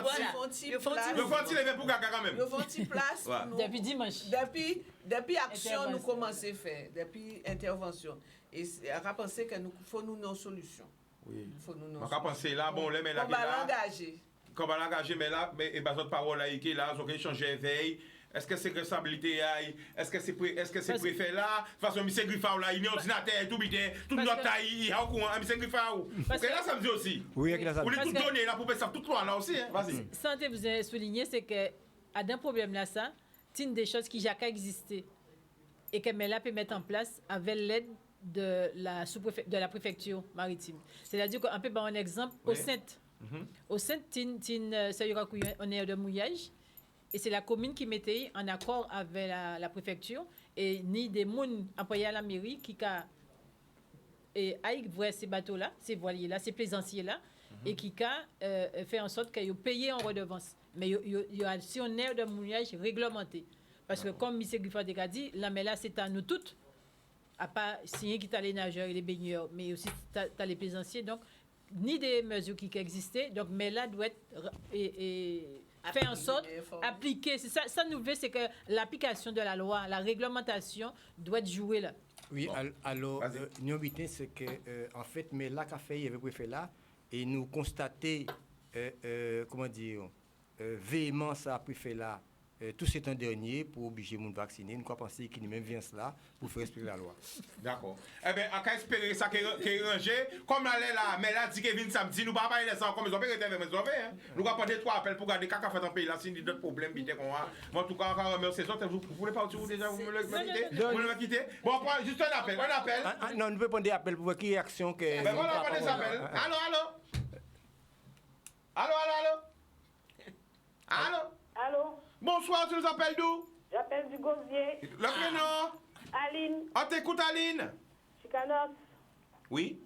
pour Gaga quand même. Ils font une place pour nous. Depuis dimanche. Depuis action, nous commençons à faire. Depuis intervention. Et on a pensé qu'il faut nous une solution. Oui. On a pensé là, bon, les mais là. On va l'engager. Qu'on va l'engager, mais là, et bah, votre parole là, qui est là, ils ont échangé veille. Est-ce que c'est responsabilité? Est-ce que c'est préfet là? De toute façon, M. Griffard là, il est ordinateur, tout notre taille, il est au courant, M. Griffard. Parce que là, ça me dit aussi. Oui, avec la Vous voulez tout donner là pour faire ça, toute loi là aussi. Vas-y. Santé, vous avez souligné, c'est que à d'un problème là, ça, c'est une des choses qui jamais existé et que Mela peut mettre en place avec l'aide de la préfecture maritime. C'est-à-dire qu'on peut prendre un exemple au Sainte. Au Sainte, on est de mouillage. Et c'est la commune qui mettait en accord avec la préfecture et ni des gens employés à la mairie qui aillent voir ces bateaux-là, ces voiliers-là, ces plaisanciers-là, et qui fait en sorte qu'ils payent en redevance. Mais il y a un actionnaire de mouillage réglementé. Parce que comme M. Griffard a dit, là, mais là, c'est à nous toutes, à part signer qui t'a les nageurs et les baigneurs, mais aussi t'as les plaisanciers. Donc, ni des mesures qui existaient. Donc, mais là, doit être... faire en sorte appliquer. C'est ça nous veut, c'est que l'application de la loi, la réglementation doit être jouée là. Oui, alors, nous habitons, c'est que, en fait, mais là, qu'a fait, il y avait préfet là, et nous constater, comment dire, véhémence à préfet là, tout c'est un dernier pour obliger les gens vacciner. Nous pensons qu'il même vient cela pour faire respecter la loi. D'accord. Eh bien, on va espérer ça qui est rangé. Comme elle est là, mais là, dit qu'elle vient samedi, nous ne pouvons pas aller ça comme ils ont fait, nous allons prendre 3 appels pour garder caca fait en pays là, s'il y a d'autres problèmes, qu'on a. En tout cas, encore remercier ça. Vous voulez partir où déjà? Vous me quitter? Bon, juste un appel. Non, nous pouvons prendre des appels pour voir qui est action que. Ben voilà, on prend des appels. Allô? Bonsoir, tu nous appelles d'où? J'appelle du Gosier. Le prénom? Aline. On t'écoute, Aline. Chicanos. Oui.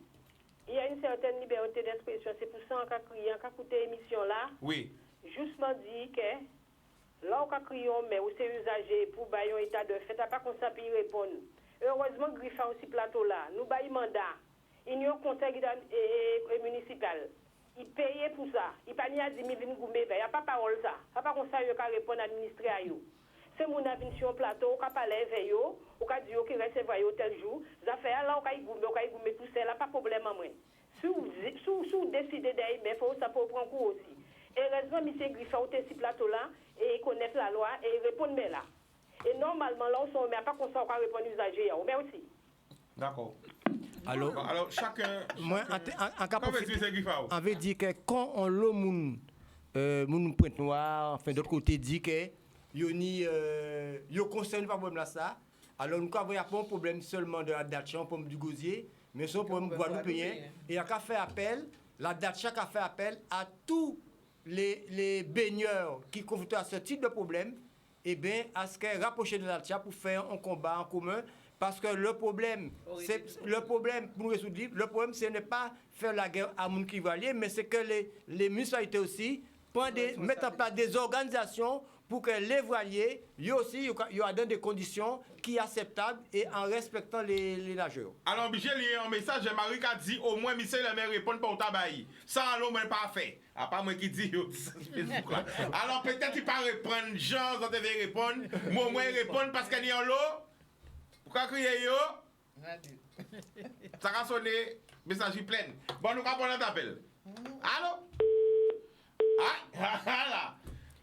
Il y a une certaine liberté d'expression. C'est pour ça qu'on a écouté l'émission là. Oui. Justement dit que là, on a crié, mais où c'est usagé pour bailler un état de fait, t'as pas qu'on s'appuie répondre. Heureusement, Griffard aussi plateau là. Nous baillons mandat. Il y a un conseil municipal. Il paye pour ça. Il n'y a pas ni à 10 000 gourmet. Il n'y a pas parole ça. Il n'y a pas comme ça qu'il a répondre administrer à eux. C'est mon avis sur un plateau, on a parlé avec eux, on a dit qu'il reste tel jour. Les affaires là, on a gourmet tout ça, là, pas de problème à moi. Si vous décidez d'aller, il faut ça pour prendre coup aussi. Et heureusement, M. Griffard est sur plateau là, et il connaît la loi, et il répond mais là. Et normalement, là, on ne met pas comme ça, on va répondre usager. Mais aussi. D'accord. Alors chacun. Moi, on veut dire que quand on l'a mon pointe noire, enfin d'autre côté dit que yo concerne pas problème là ça. Alors nous avons pas un problème seulement de la Dacha, un problème du Gosier, mais c'est un problème guadeloupéen. Et on a fait appel, la Dacha a fait appel à tous les baigneurs qui confrontent à ce type de problème, et bien à ce qu'elles rapprochent de la Dacha pour faire un combat en commun. Parce que le problème, pour résoudre, le problème, ce n'est pas faire la guerre à mon qui va aller, mais c'est que les municipalités aussi mettent en place des organisations pour que les voiliers, eux aussi, ils ont dans des conditions qui sont acceptables et en respectant les nageurs. Alors, Michel, il y a un message de Marie qui a dit au moins, Michel, la mère répond pas au tabac. Ça, alors, moi, pas fait. À part moi qui dis, alors peut-être qu'il ne peut pas répondre, Jean, quand tu veux répondre, moi, moi, répondre parce qu'il y a l'eau. Pourquoi crier yo? Ça va sonner, message plein. Bon, nous allons prendre un appel. Allô? Ah,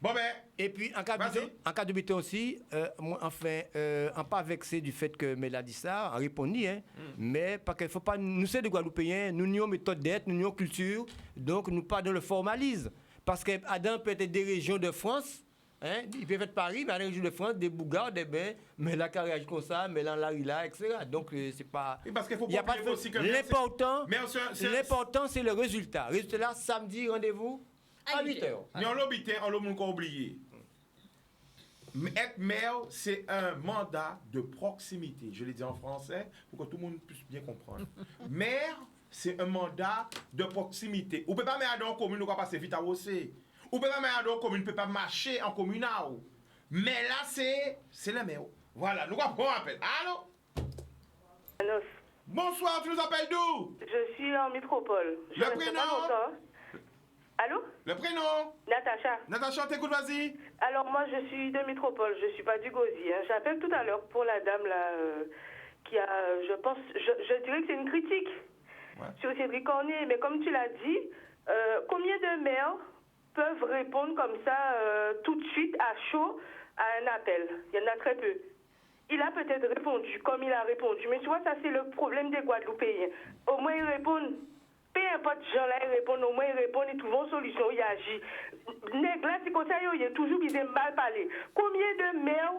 bon, ben. Et puis, en cas de butin aussi, moi, enfin, en pas vexé du fait que Mela dit ça, en répondit, hein, mais parce qu'il ne faut pas. Nous, c'est des Guadeloupéens, nous avons méthode d'être, nous avons culture, donc nous pas dans le formalisme. Parce que Adam peut être des régions de France. Hein? Il peut être Paris, mais à la région de France, des Bougards, des bains, mais là, qui réagit comme ça, mais là, là, etc. Donc, c'est pas. Parce qu'il faut pas oublier aussi que l'important, c'est le résultat. Résultat là, samedi, rendez-vous À 8 heures. Mais on l'habite, on l'a oublié. Être maire, c'est un mandat de proximité. Je l'ai dit en français pour que tout le monde puisse bien comprendre. Maire, c'est un mandat de proximité. Vous ne pouvez pas mettre dans une commune, vous ne pouvez pas passer vite à Rossé. Vous ne pouvez pas mettre dans une commune, vous ne pouvez pas marcher en communal. Mais là, c'est le maire. Voilà, nous avons un appel. Allô? Bonsoir, tu nous appelles d'où? Je suis en métropole. Le prénom? Allô? Le prénom? Natacha. Natacha, t'écoute, vas-y. Alors moi, je suis de métropole, je suis pas du Gosier. Hein. J'appelle tout à l'heure pour la dame là qui a, je pense, je dirais que c'est une critique sur Cédric Cornet. Mais comme tu l'as dit, combien de maires peuvent répondre comme ça tout de suite à chaud à un appel? Il y en a très peu. Il a peut-être répondu comme il a répondu, mais tu vois, ça c'est le problème des Guadeloupéens. Au moins ils répondent. Peu importe, gens là, ils répondent, au moins ils répondent, ils trouvent une solution, ils agissent. Nègre là, c'est comme ça, il est toujours bien mal parlé. Combien de maires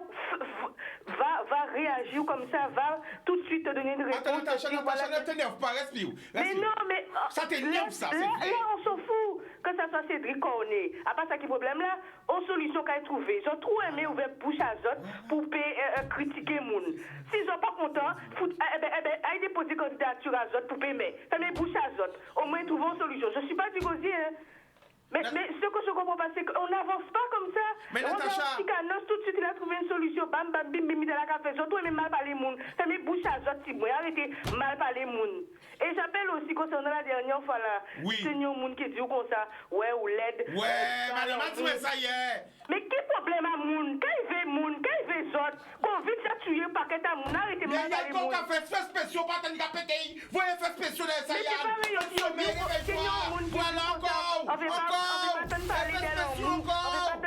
va réagir comme ça, va tout de suite te donner une réponse? Attends, Natacha, ne t'énerve pas, respire. Mais non, mais... Ça t'énerve, ça, c'est vrai. Là, on s'en fout que ça soit Cédric Cornet. À part ça qui est problème là, une solution qu'elle a trouvée. Ils ont trop aimé ouvrir bouche à zot pour critiquer moun. S'ils sont pas contents, aille déposer candidature à zot pour payer. Ça met bouche à zot. Au moins, trouvons une solution. Je ne suis pas du Gosier, hein. Mais ce que je comprends pas, c'est qu'on n'avance pas comme ça. Mais Natacha... Tout de suite, il a trouvé une solution. Bam, bam, bim, bim, dans la café. Surtout, il mal parler moun. Ça met bouche à zot, si moi. Arrêtez mal parler moun. Et j'appelle aussi, concernant la dernière fois là, seigneur moun qui dit comme ça, ouais, ou l'aide. Ouais, madame, ça y est. Mais quel problème à moun? Quand il veut zot, qu'on vite ça tuer paquet à moun, arrêtez mal parler moun. Mais il y a fait fait spéciaux, pas tant qu'à péter. Voyez fait spéciaux, ça y est. Voilà encore. On ne va pas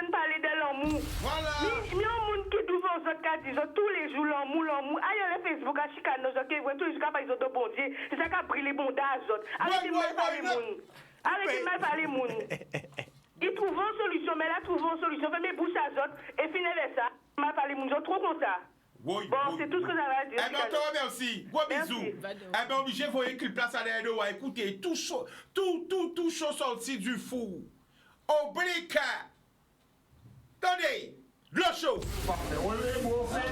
parler de l'amour. Voilà. Il y a un monde qui trouve aux autres qui disent tous les jours l'amour. Ailleurs, le Facebook, à Chicane, tous les jours, ils ont de bon Dieu. C'est ça qui a pris les bons d'azot. Arrêtez de mal parler moun. Arrêtez de mal parler moun. Ils trouvent une solution, mais là, trouvent une solution. Fais mes bouches azote et finissez ça. Mal parler moun, ils trop comme ça. Bon, c'est tout ce que j'avais à dire. Eh bien, on te remercie. Gros bisous. Eh bien, obligé, vous voyez qu'il place à l'air de voir. Écoutez, tout chaud sorti du four. Oblique. Attendez, le chaud. On est bon, on fait.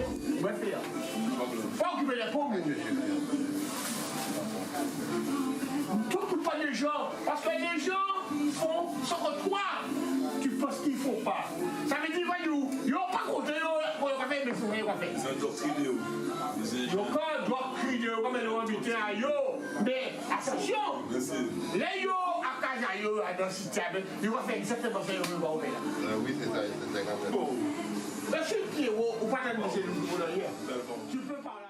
Faut occuper les pauvres. Tout pas les gens. Parce que les gens font ce que toi, tu penses qu'ils ne font pas. Ça veut dire, voyou, ils n'ont pas compté pour le café, mais il faut rien faire. C'est un doctrine. Donc, on doit crier comme ils ont invité à yo. Mais attention, les yo à casa yo à dans le cité, ils vont faire exactement ce qu'ils vont faire. Oui, c'est ça, c'est ça. Bon. Mais si tu es ou pas dans le nouveau hier, tu peux parler.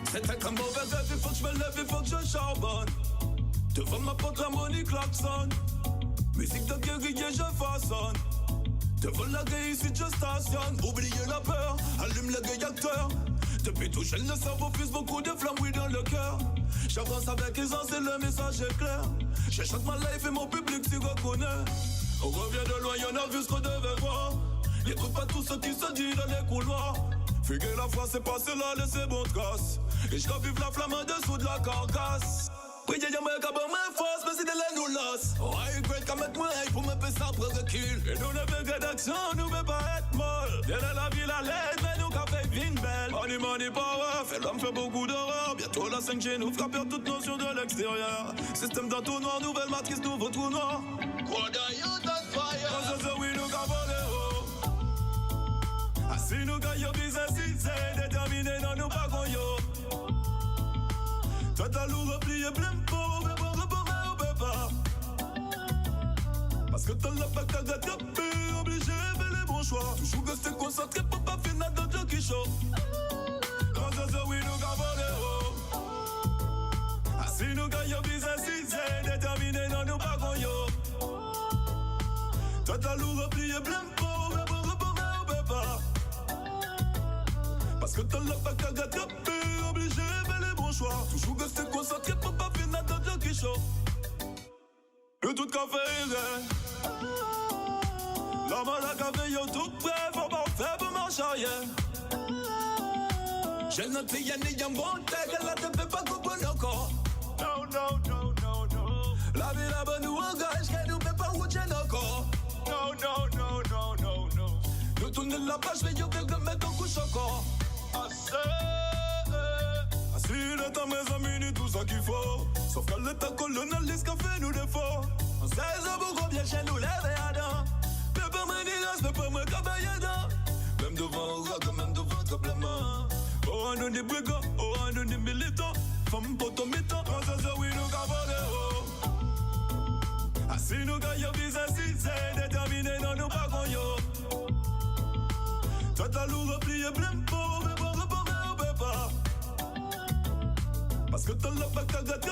C'était un mauvais rêve, il faut que je me lève, il faut que je charbonne. Devant ma porte, la money klaxonne. Musique de guerrier, je façonne. Devant la gueule, ici, je stationne. Oubliez la peur, allume le gueule acteur. Depuis tout jeune, le cerveau fuse beaucoup de flammes, oui, dans le cœur. J'avance avec aisance et le message est clair. Je chante ma life et mon public s'y reconnaît. On revient de loin, y'en a vu ce qu'on devait voir. Y'écoute pas tout ce qui se dit dans les couloirs. Figuer la foi, c'est passé là, laissez bon trace. Et je vive la flamme en dessous de la carcasse. Oui, y'a moi qui a bon ma force, mais c'est de la nous lasse. Oh, I regret qu'à mettre moi pour me faire ça pour recul. Et nous, le degré d'action, nous veut pas être molle. Viens de la ville à l'aide, mais nous qu'a fait une belle. Money, money, power, fait l'homme fait beaucoup d'horreur. Bientôt la 5G nous fera perdre toute notion de l'extérieur. Système d'entonnoir, nouvelle matrice, nouveau trou noir. Quoi d'ailleurs, that's fire. Quand je oui, nous qu'a volé haut. Si nous gagnons business, c'est déterminé, non, nous pas qu'on yo. Toi, t'as lourd replié plein pour, mais bon, mais on peut pas. Parce que t'as la bac à gâter, obligé de faire les bons choix. Toujours rester concentré pour pas finir dans le qui chaud. Quand je oui, nous gagnons les hauts. Si nous gagnons business, c'est déterminé, non, nous pas qu'on yo. Toi, t'as lourd replié plein pour, mais bon, mais on peut pas. Parce que t'as la bac à gâter, obligé de faire les bons choix. Toujours rester concentré pour pas finir dans le qui chaud. Le tout café est la malade café yo tout prêt, faut pas faire pour marcher arrière. Je ne te y a bon tête, elle ne te fait pas comprendre encore. No. La vie là-bas nous engage, qu'elle nous fait pas rouger encore. No. Nous tournons la page, mais yo quelqu'un met ton couche encore. Assez le temps, mes amis, tout ça qu'il faut. Sauf que l'état colonialiste qu'a fait nous défaut. En 16 ans, beaucoup bien chez nous, lever à dents. Ne pas me dire, ne pas me cabayer dans. Même devant Ouragan, même devant tremblement. Oh, on est brigand, oh, on est militant. Femme potomitant, on se dit oui, nous cavalons. Assis nous gagnons, business, c'est déterminé, non, nous pas qu'on yo. Toi, t'as lourd, replié, blême, pour mais bon, on peut pas. Parce que t'as la bac à gâter,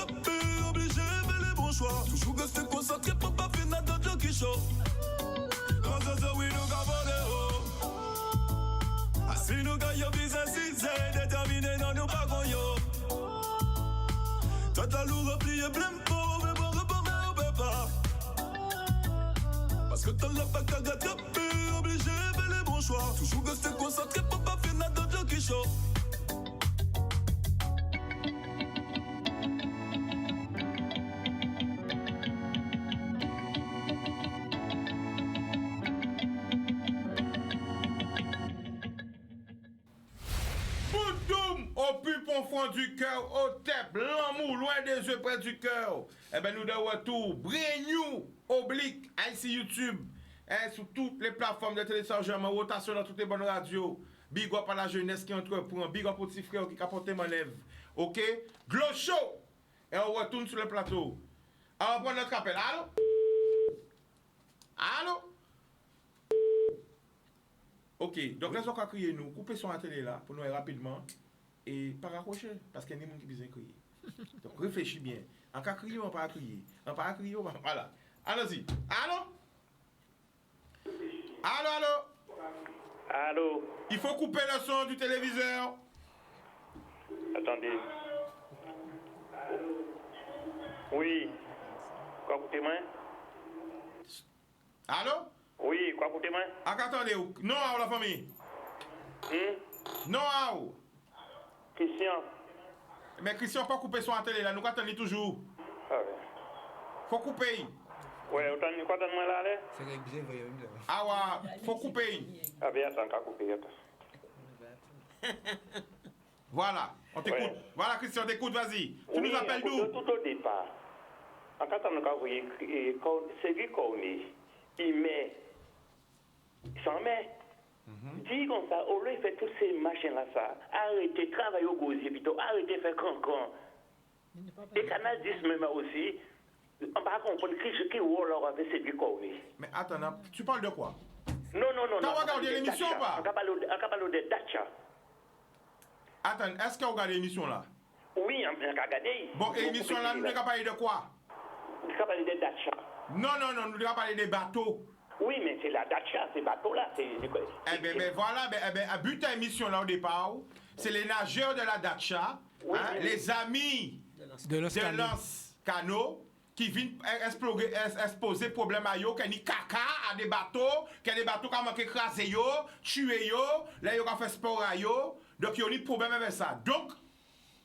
obligé de faire les bons choix. Toujours rester concentré pour pas finir dans le qui chaud. On se dit oui, nous cavalons. Assis nous gagnons, business, c'est déterminé, non, nous pas qu'on yo. Toi, t'as lourd, replié, blême, pour mais bon, on peut pas. Parce que t'as la bac à gâter, obligé de faire les bons choix. Toujours rester concentré pour pas finir dans le qui chaud. Boudoum, au plus profond du cœur, au tep, l'amour loin des yeux près du cœur. Eh ben nous de retour, Brignou, oblique, ici YouTube, sur toutes les plateformes de téléchargement, rotation dans toutes les bonnes radios. Big up à la jeunesse qui entreprend, big up au petit frère qui capote manèvre. Ok? Glow Show! Et on retourne sur le plateau. Alors on prend notre appel. Allô? Ok, donc là, on va crier nous, couper son télé là, pour nous aller rapidement, et pas raccrocher, parce qu'il y a des gens qui besoin de crier. Donc réfléchis bien. En cas crier, on va pas crier. On va pas crier, voilà. Allons-y. Allô? Il faut couper le son du téléviseur. Attendez. Oui. Quoi écoutez-moi? Allô? Oui, quoi écoutez-moi? Attendez, non à la famille. Non à où? Christian. Mais Christian, pas couper son télé là, nous attendons toujours. Ah ouais. Faut couper. Ouais, autant quoi donne-moi là, là? C'est bien, voyons. Ah ouais, faut couper. Ah bien, attends, qu'à couper, attends. Voilà, on t'écoute. Ouais. Voilà, Christian, on t'écoute, vas-y. Tu nous appelles d'où? Tout au départ. En quand on a vu, c'est lui qu'on est. Il met. Il s'en met. Dis comme ça, au lieu de faire tous ces machins-là, ça, arrêtez, travaillez au gosier, plutôt, arrêtez de faire cancan. Et Canal 10 même aussi, on va comprendre qui ou alors avec c'est lui qu'on est. Mais attends, tu parles de quoi? Non. T'as regardé l'émission ou pas? On va parler de Dacha. Attends, est-ce qu'on regarde l'émission là? Oui, on a regardé. Bon, et l'émission là, nous devons parler de quoi? On va parler de Dacha. Non, nous devons parler des bateaux. Oui, mais c'est la Dacha, ces bateaux-là. Eh bien, voilà, à but de l'émission là au départ, c'est les nageurs de la Dacha, oui, hein, les amis de Lance-Canot, qui viennent exposer problème à eux, qui ont caca à des bateaux, qui ont des bateaux qui ont manqué écraser, tuer, là, ils ont fait sport à eux, donc ils ont des problèmes avec ça. Donc,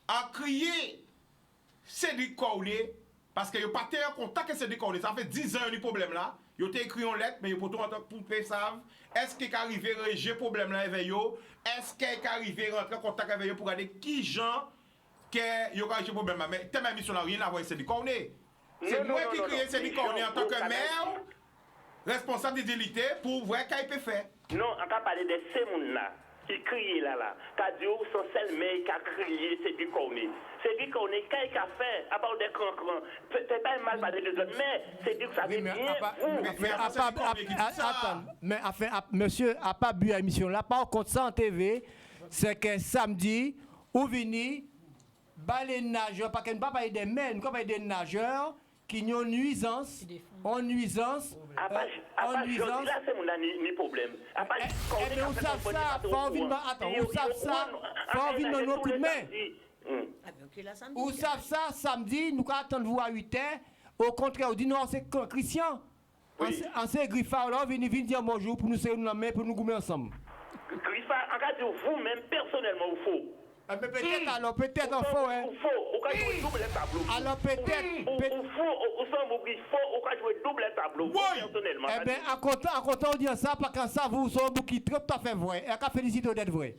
en crier, c'est du Cornet, parce qu'ils n'ont pas été en contact avec Cédric Cornet, ça fait 10 ans, il y a des problèmes là. Ils ont écrit une lettre, mais ils ont pas tout le savent. Est-ce qu'il est arrivé à régler le problème là avec eux? Est-ce qu'il est arrivé à rentrer en contact avec eux pour regarder qui gens qui ont régler le problème là? Mais telle mission n'a rien à voir avec Cédric Cornet. C'est moi qui crée Cédric Cornet en tant que maire, responsable des délités, pour voir ce qu'il peut faire. Non, on va parler de ces gens là. Qui crie là. Qu'a dit son seul mec qui a crié, c'est du Cornet. C'est du Cornet, qu'est-ce qu'il a fait à part des cancans? C'est pas mal parler de autres, mais c'est du que ça veut bien. Monsieur a pas bu à l'émission là. Par contre, ça en TV, c'est que samedi, ou vini, les nageurs, parce qu'on ne peut pas parler des men, on peut parler des nageurs qui ont nuisance. En nuisance. En nuisance. Là, c'est mon problème. Mais où savent ça? Faut envie de donner un coup de main. Où savent ça? Samedi, nous attendons vous à 8h. Au contraire, on dit non, c'est Christian. On s'est griffard là, on vient dire bonjour pour nous serrer la main, pour nous gommer ensemble. Grifa, en cas de vous-même, personnellement, vous faux. Mais peut-être, alors, peut-être en faux, hein. Ou faux, au cas de double tableau. Alors, peut-être. Ou faux, au sein de faux, au cas de double tableau. Personnellement. Eh bien, à content de dire ça, parce que ça, vous sont beaucoup qui trop tout à fait vrai. Et à qu'à féliciter d'être vrai.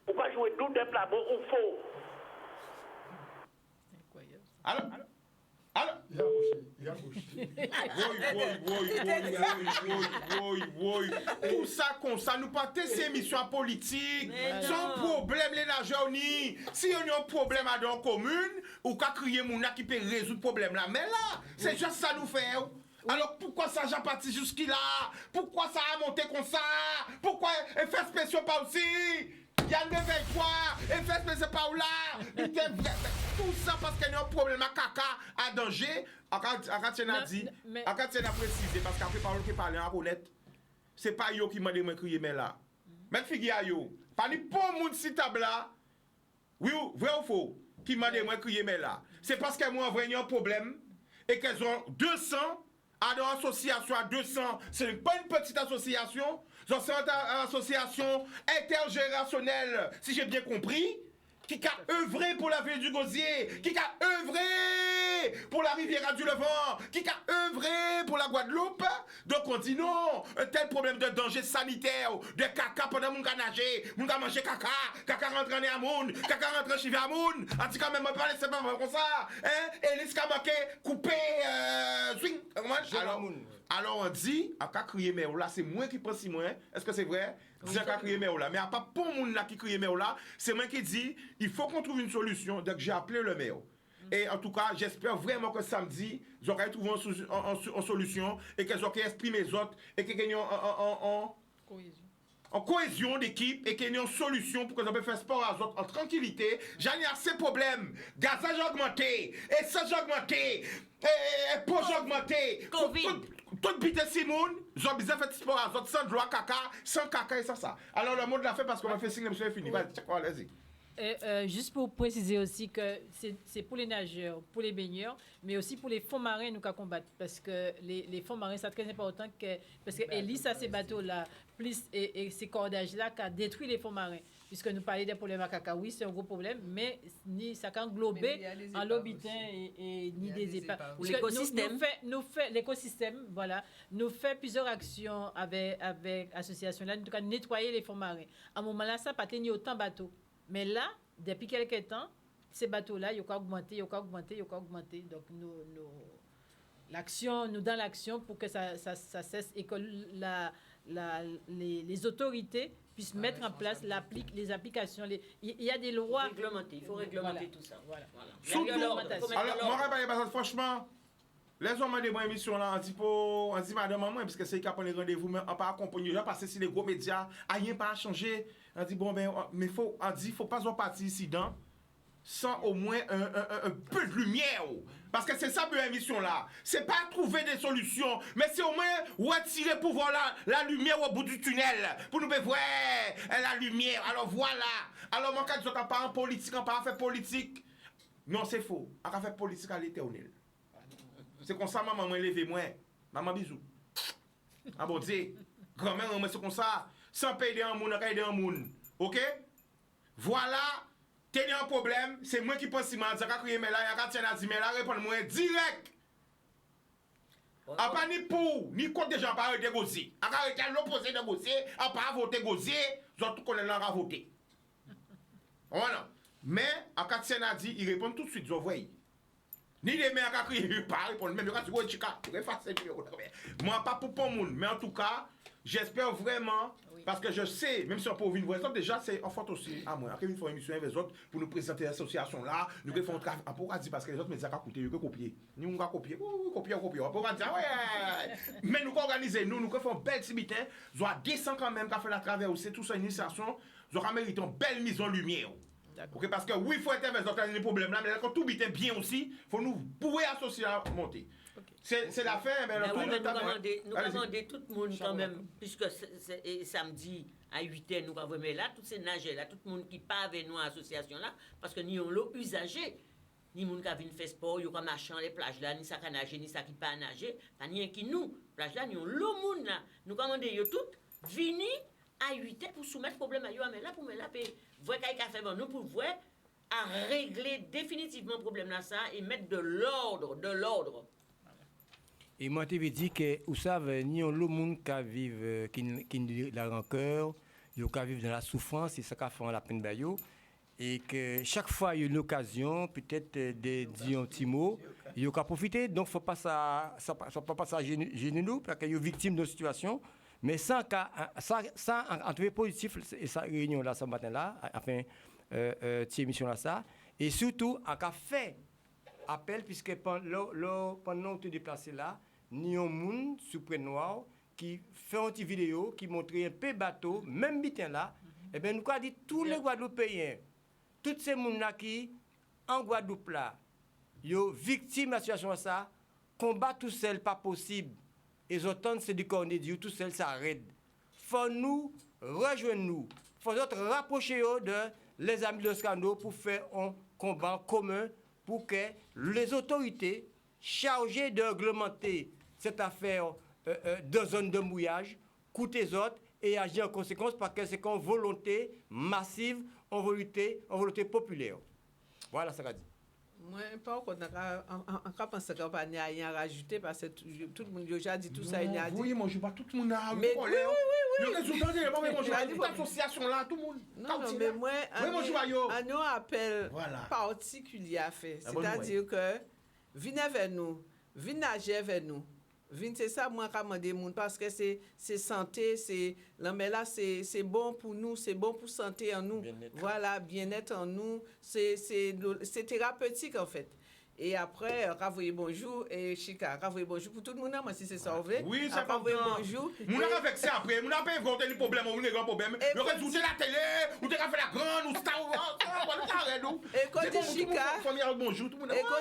Au cas de double tableau, ou faux. Alors. Tout ça comme ça, nous partons ces émissions politiques. Sans problème, les nageurs ni. Si on a un problème à dans la commune, ou qu'à crier mouna qui peut résoudre le problème là. Mais là, c'est juste ça nous fait. Alors pourquoi ça j'ai parti jusqu'à là? Pourquoi ça a monté comme ça? Pourquoi effet spéciaux pas aussi? Il y a 9 effet spéciaux pas là? Tout ça parce qu'il y a un problème à caca, à danger. Akatien a dit, Akatien a précisé, parce qu'après parole qui parle en honnête, c'est pas yo qui m'a dit de crier mais là. Mais figure yo, pas ni pour moun si table là. Oui, vrai ou faux? Qui m'a dit de crier mais là. C'est parce que moi vrai un problème et qu'elles ont 200 à dans association à 200, c'est pas une petite association, c'est une association intergénérationnelle, si j'ai bien compris. Qui a œuvré pour la ville du Gosier, qui a œuvré pour la Riviera du Levant, qui a œuvré pour la Guadeloupe. Donc on dit non, un tel problème de danger sanitaire, de caca pendant mon nager, mon manger caca rentre en amoun, caca rentre chez amoun, en tout cas même pas laisser pas comme ça, hein, et les camarades coupé swing, alors on dit, à qu'à crier mais là c'est moi qui pense si moi, est-ce que c'est vrai? Disant qu'à crier mais là, mais à pas pour moun là qui crie mais là, c'est moi qui dis, il faut qu'on trouve une solution, donc j'ai appelé le maire. Et en tout cas, j'espère vraiment que samedi, j'aurai trouvé une solution et que j'aurai exprimé les autres et que gagnons en cohésion d'équipe et qu'il y ait une solution pour que nous puissions faire sport à autres en tranquillité. J'en ai assez de problèmes. Gazage augmenté, essence augmenté, poche augmenté. Tout bite Simone, j'ai besoin de faire sport à autres sans droit caca et ça. Alors le monde l'a fait parce qu'on a fait signe, monsieur est fini. Vas-y. Juste pour préciser aussi que c'est pour les nageurs, pour les baigneurs, mais aussi pour les fonds marins nous qu'à combattre. Parce que les fonds marins, c'est très important parce que Elis a ces bateaux-là, plus et ces cordages-là qui a détruit les fonds marins. Puisque nous parlons des problèmes à caca, oui, c'est un gros problème, mais ni ça can englober en l'habitant et ni des épaves. Ou l'écosystème. L'écosystème, voilà. Nous faisons plusieurs actions avec l'association-là, en tout cas nettoyer les fonds marins. À un moment-là, ça n'a pas tenu autant de bateaux. Mais là, depuis quelques temps, ces bateaux-là, ils ont augmenté. Donc, nous dans l'action pour que ça cesse et que les autorités puissent mettre en place les applications. Il y a des lois. Il faut réglementer tout ça. Voilà. Surtout, alors, moi, franchement, les hommes de mon émission là, on dit madame maman, parce que c'est qui a pris les rendez-vous, mais on pas accompagner les gens parce que si les gros médias, rien pas changé. On dit bon ben, mais faut pas en partir ici dedans sans au moins un peu de lumière. Parce que c'est ça cette émission là. C'est pas trouver des solutions, mais c'est au moins retirer pour voir la lumière au bout du tunnel. Pour nous voir la lumière. Alors voilà. Alors mon cas, je ne pas en politique, on pas faire politique. Non, c'est faux. On va faire politique à l'éternel. C'est comme ça, maman m'a levé moi. Maman bisous. Ah bon Dieu. Grand-mère, c'est comme ça. Sans payer un monde, on va aider un monde. Ok? Voilà. T'es un problème. C'est moi qui pense si je vais crier, mais là, il y a dit, mais là, réponds-moi direct. A pas ni pour, ni contre des gens pas arrêter Gosier. A arrêter l'opposé de Gosier, a pas voter Gosier, ils tout connaît là à voter. Voilà. Mais, à Katien a dit, il répond tout de suite, vous voyez. Ni les maires qui crient, pas répondre, même quand tu vois Chica, tu effaces le numéro. Moi, pas pour le monde, mais en tout cas, j'espère vraiment, parce que je sais, même si on peut ouvrir une voix, déjà, c'est en faute aussi à moi. Après, une fois une émission avec les autres, pour nous présenter l'association là, nous devons faire un travail. Pourquoi dire parce que les autres médias ont coûté, ils ont copié. Nous, on va copier, copier. Pourquoi dire, ouais. Mais nous organisons, nous faisons un bel cibitin, nous avons 200 quand même qui a fait la travers aussi, tout ça, une initiation, nous avons mérité une belle mise en lumière. Okay, parce que oui, il faut intervenir dans les problèmes là, mais quand tout bit bien aussi, il faut nous pouvoir associer à monter. Okay. C'est la fin, mais nous demandons tout le monde quand même, puisque c'est samedi à 8h, nous avons là, tous ces nageurs là, tout le monde qui part avec nous à l'association là, parce que nous avons l'eau usagée. Ni moun qui vient faire sport, yo ka marcher les plages là, ni ça ka nager, ni ça qui pas nager, ni qui nous, plage là, nous l'eau moun là, nous commandons yo tout, vini à 8 pour soumettre problème à yo, mais là pour me la paix. Vrai qu'il a fait bon nous pour vrai à régler définitivement problème là ça et mettre de l'ordre. Et moi, je te dis que, vous savez, ni on le monde qui vit qui la rancœur, qui vit dans la souffrance, c'est ça qui fait la peine de et que chaque fois il y a une occasion, peut-être de dire un petit mot, il y a qu'à profiter. Donc, faut pas ça gêner nous, parce qu'il y a victime de la situation. Mais sans en trouver positif, et sa réunion là, ce matin-là, enfin, cette émission-là, ça, et surtout, à qu'a fait appel, puisque pendant que tu es déplacé là, il y a un monde sous noir qui fait une petite vidéo qui montre un peu bateau, même bitin là, et bien nous avons dit tous les Guadeloupéens, tous ces gens là qui, en Guadeloupe là, sont victimes de la situation ça, combat tout seul, pas possible. Et autant c'est du cornet Dieu, tout seul ça arrête. Faut nous rejoindre nous, faut nous rapprocher de les amis de Scano pour faire un combat commun pour que les autorités chargées de réglementer cette affaire de zone de mouillage coûtent les autres et agir en conséquence parce que c'est une volonté massive, une volonté populaire. Voilà ce qu'a dit. Moi, pas encore pense qu'il n'y a rien à rajouter parce que tout le monde a déjà dit tout ça. Oui, moi je vois tout le monde à mais oui. L'association là, tout le monde. Non, mais moi, un appel particulier à faire. C'est-à-dire que venez vers nous, venez nager vers nous. C'est ça, moi, je demande aux gens parce que c'est santé, c'est bon pour nous, c'est bon pour santé en nous. Voilà, bien-être en nous, c'est thérapeutique en fait. Et après, ravoyer bonjour et Chica, ravoyer bonjour pour tout le monde, moi si c'est ça, vous voulez. Oui, c'est pas bonjour. Nous avons vexé après, nous n'avons pas inventé les problèmes, on a grand problème. Nous avons résoudre la télé, nous avons fait la grande, nous avons et quand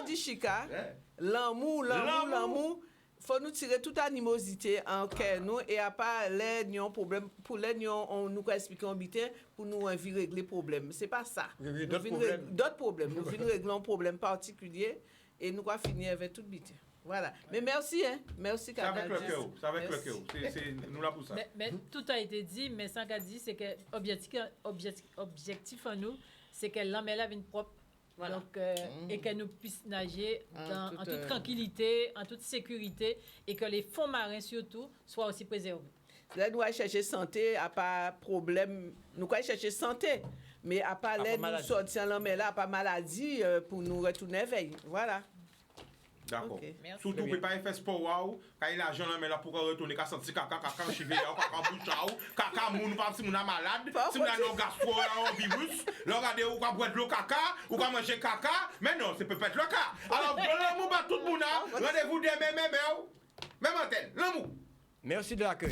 dit Chica, l'amour, faut nous tirer toute animosité en cœur nous et à part les problème pour les on nous expliquer en bitin pour nous régler problème c'est pas ça d'autres problèmes nous venons régler un problème particulier et nous va finir avec tout bitin voilà mais merci Canal. C'est avec le cœur c'est nous là pour ça mais tout a été dit mais sans qu'a dit c'est que objectif en nous c'est que l'homme là vient propre. Voilà. Donc, et que nous puissions nager en toute tranquillité, en toute sécurité, et que les fonds marins surtout soient aussi préservés. Là, nous allons chercher santé, à pas problème, nous allons chercher santé, mais à pas l'aide, nous sortir là, mais là, pas maladie pour nous retourner veille. Voilà. D'accord. Okay. Surtout, vous ne pouvez pas faire sport, quand il a l'argent, mais là, pour retourner, quand sentir caca, chivé, caca, bouchao, caca, moun, pas si moun a malade, si moun a un gastro, un virus, là, regardez, ou quand boire de l'eau caca, ou quand manger caca, mais non, c'est peut-être le cas. Alors, l'amour, tout le monde, rendez-vous demain, même antenne, l'amour. Merci de l'accueil.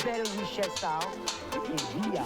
Belle richesse, et via.